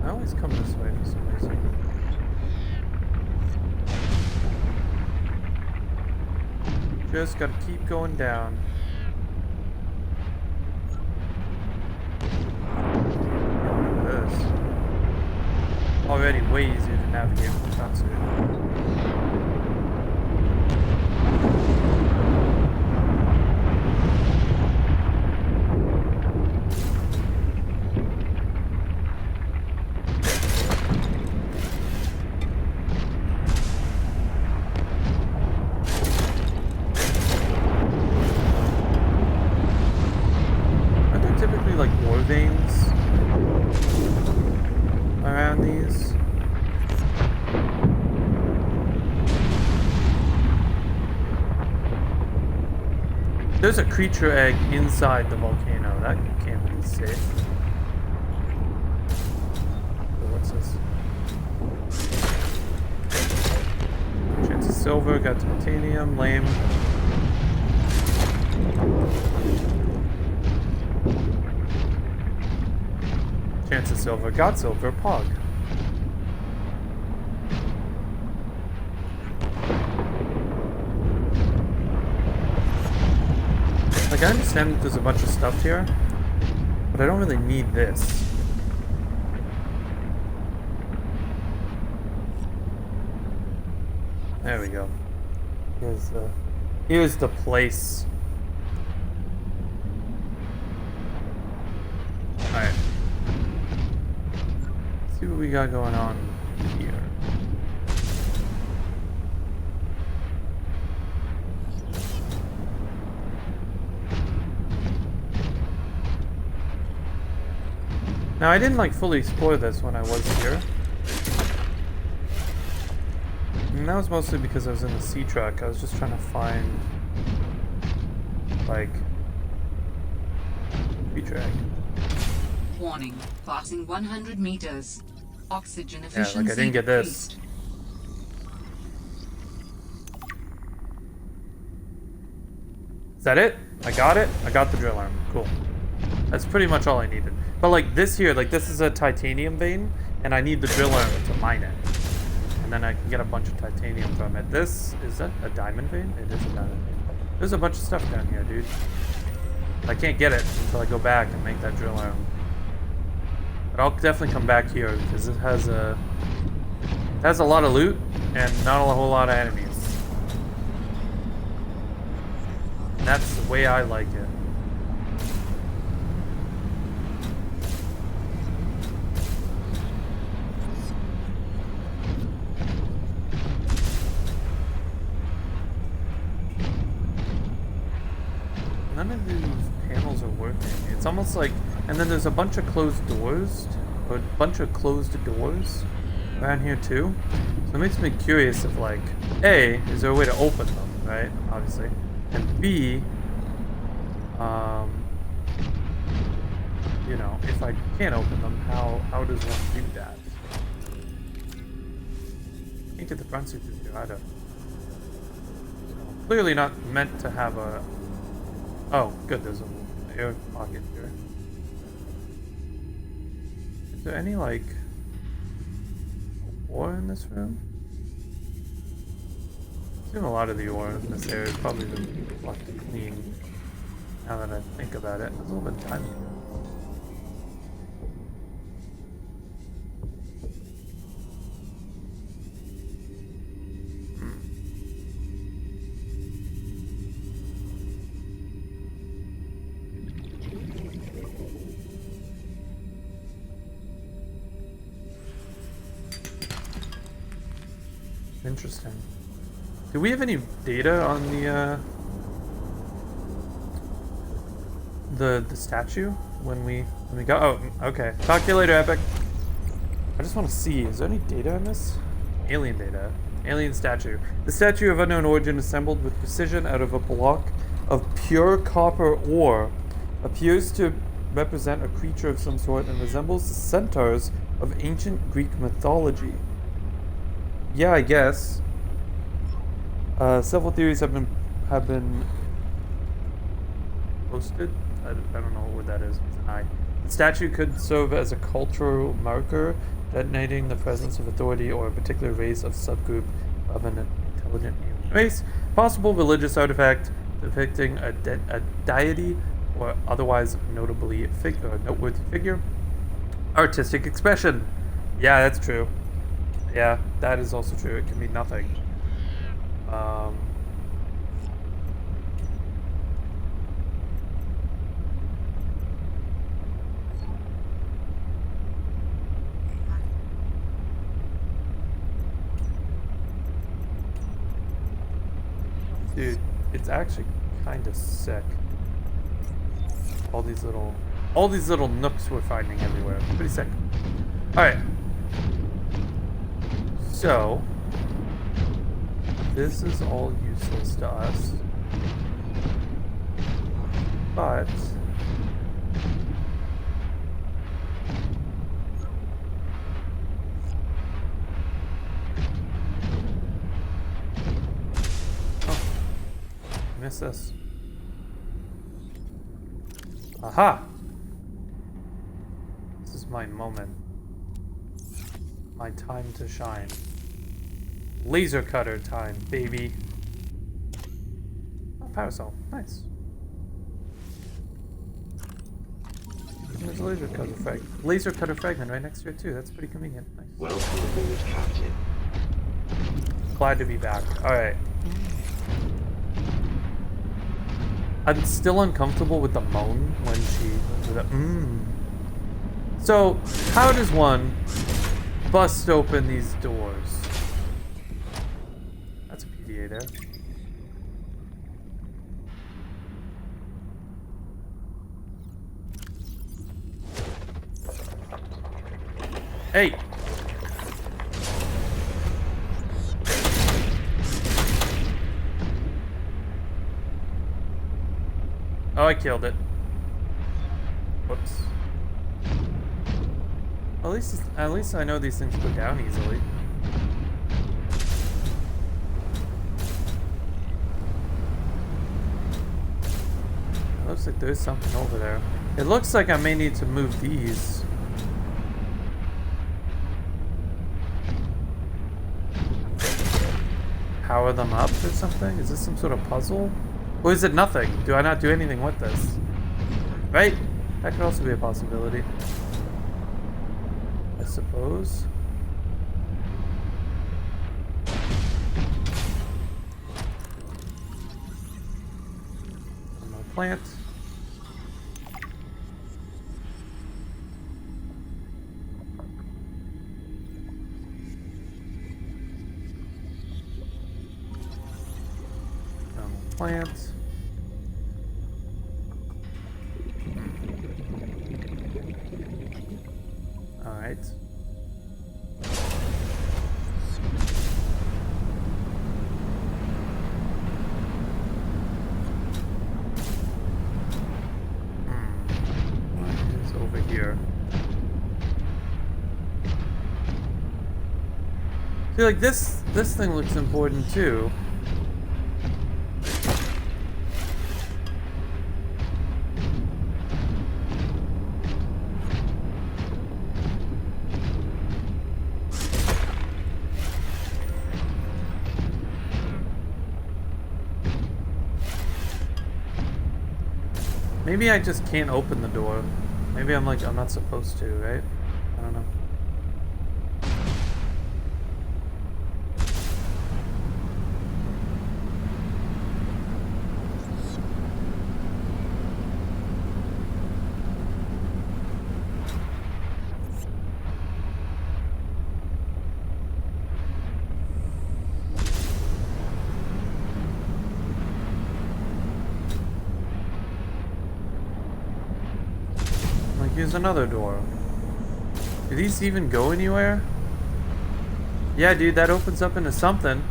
I always come this way for some reason. Just gotta keep going down. This. Already way easier to navigate with the Prawn suit. Like ore veins around these. There's a creature egg inside the volcano. That can't be safe. Oh, what's this? Chance of silver, got titanium, lame. Chance of silver, got silver, pog. Like, I understand that there's a bunch of stuff here, but I don't really need this. There we go. Here's the place. Alright. Let's see what we got going on here. Now, I didn't like fully explore this when I was here. And that was mostly because I was in the sea truck. I was just trying to find, like, creature egg. Warning, passing 100 meters. Oxygen Yeah, efficiency like I didn't get this. decreased. Is that it? I got it? I got the drill arm. Cool. That's pretty much all I needed. But like this here, like this is a titanium vein, and I need the drill arm to mine it. And then I can get a bunch of titanium from it. This, is that a diamond vein? It is a diamond vein. There's a bunch of stuff down here, dude. I can't get it until I go back and make that drill arm. But I'll definitely come back here because it has a lot of loot and not a whole lot of enemies. And that's the way I like it. None of these panels are working. It's almost like, and then there's a bunch of closed doors, or a bunch of closed doors around here too. So it makes me curious if, like, A, is there a way to open them, right? Obviously. And B, you know, if I can't open them, how does one do that? Can't get the front suit through here either. So, clearly not meant to have a. Oh, good, there's an air pocket here. Is there any, like, ore in this room? I assume a lot of the ore in this area has probably been left to clean, now that I think about it. There's a little bit of time here. Interesting. Do we have any data on the statue when we got? Oh, okay. Talk to you later, Epic. I just want to see. Is there any data in this? Alien data. Alien statue. The statue of unknown origin, assembled with precision out of a block of pure copper ore, appears to represent a creature of some sort and resembles the centaurs of ancient Greek mythology. Yeah, I guess. Several theories have been posted. I don't know what that is. It's an eye. The statue could serve as a cultural marker, detonating the presence of authority or a particular race of subgroup of an intelligent alien race. Possible religious artifact depicting a deity or otherwise noteworthy figure. Artistic expression. Yeah, that's true. Yeah, that is also true. It can be nothing. Dude, it's actually kind of sick. All these little nooks we're finding everywhere. Pretty sick. All right. So, this is all useless to us, but miss this? Aha! This is my moment. My time to shine. Laser cutter time, baby. Oh, power cell. Nice. There's a laser cutter fragment right next to it too. That's pretty convenient. Nice. Welcome aboard, Captain. Glad to be back. Alright. I'm still uncomfortable with the moan when she... So, how does one bust open these doors? That's a PDA there. Hey! Oh, I killed it. Whoops. At least I know these things go down easily. It looks like there's something over there. It looks like I may need to move these. Power them up or something? Is this some sort of puzzle? Or is it nothing? Do I not do anything with this? Right? That could also be a possibility. I suppose. More plant. Plant. All right. What is over here? I feel like this thing looks important too. Maybe I just can't open the door. Maybe I'm not supposed to, right? I don't know. Here's another door. Do these even go anywhere? Yeah, dude, that opens up into something.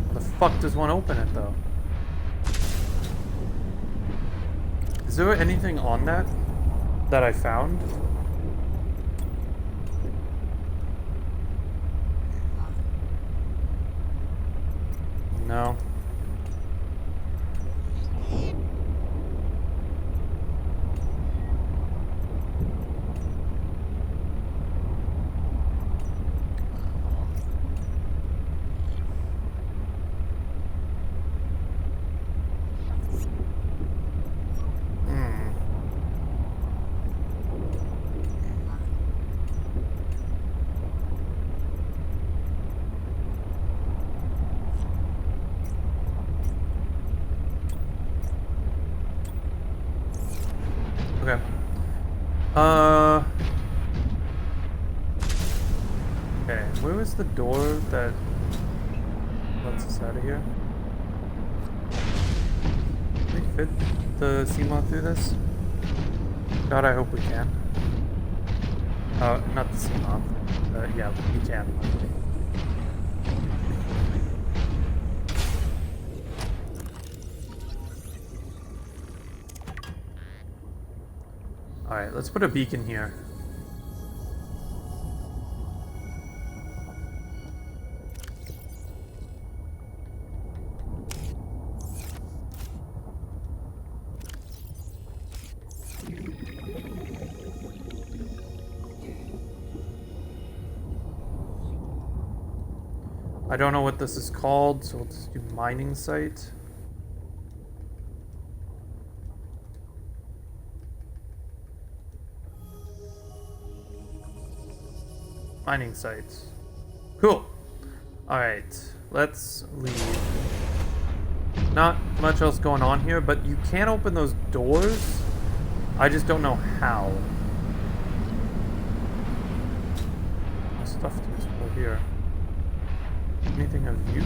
How the fuck does one open it, though? Is there anything on that I found? No. Okay. Okay, where was the door that lets us out of here? Can we fit the Seamoth through this? God, I hope we can. Not the Seamoth. Yeah, we can. Alright, let's put a beacon here. I don't know what this is called, so let's do mining site. Mining sites. Cool. Alright, let's leave. Not much else going on here, but you can open those doors. I just don't know how. Stuff to explore here. Anything of use?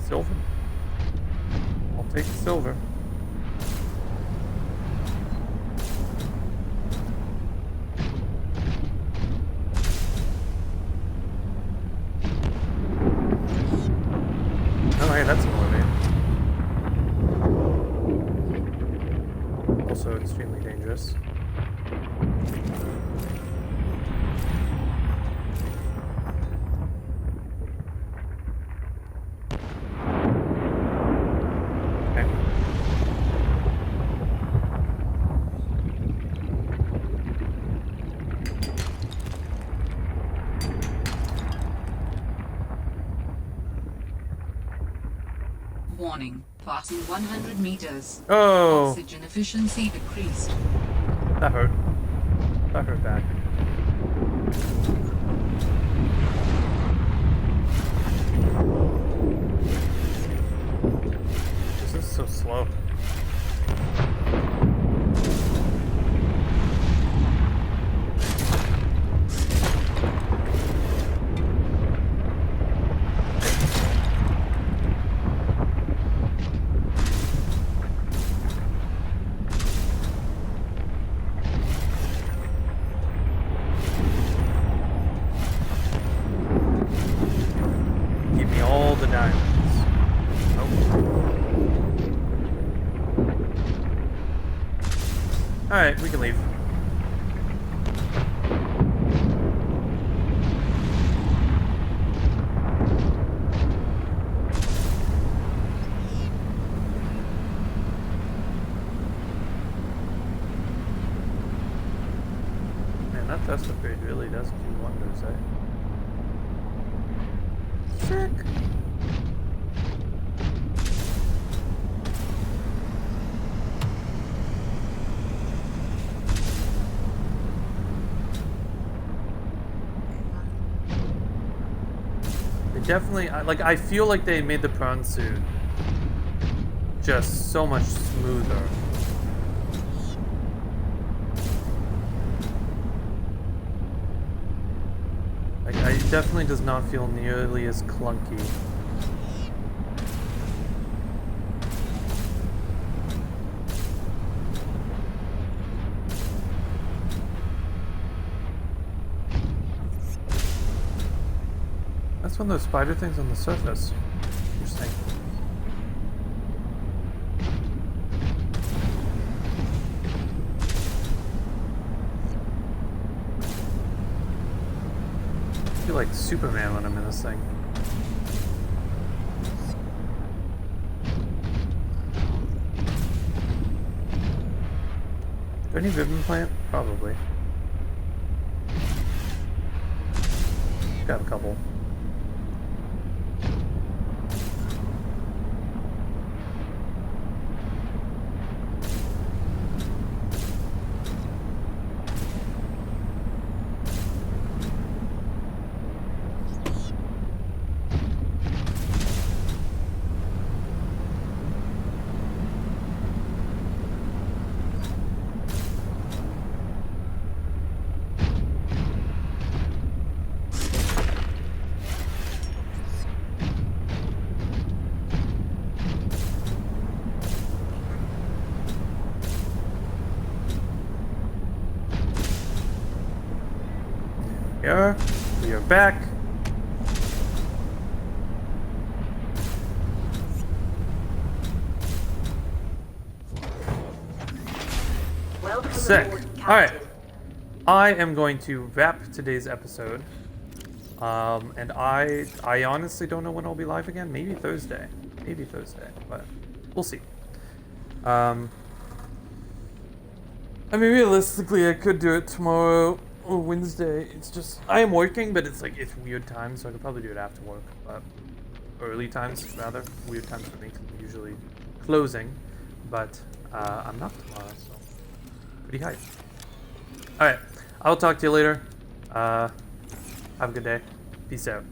Silver. I'll take the silver. Oh, hey, that's an elevator. Also extremely dangerous. Warning. Passing 100 meters. Oh, Oxygen efficiency decreased. that hurt. That hurt bad. This is so slow. Give me all the diamonds. Alright, we can leave. Man, that test upgrade really does do wonders, eh? Sick. They definitely, I feel like they made the prawn suit just so much smoother. Like, it definitely does not feel nearly as clunky. That's one of those spider things on the surface. Interesting. I feel like Superman when I'm in this thing. Do I need Ribbon Plant? Probably. Got a couple. We are back. Welcome Sick. aboard, Alright. Captain. I am going to wrap today's episode. And I honestly don't know when I'll be live again. Maybe Thursday. Maybe Thursday, but we'll see. I mean, realistically, I could do it tomorrow or Wednesday. It's just I am working, but it's like it's weird times, so I could probably do it after work, but early times rather. Weird times for me 'cause I'm usually closing, but I'm not tomorrow, so pretty hyped. All right, I'll talk to you later. Have a good day. Peace out.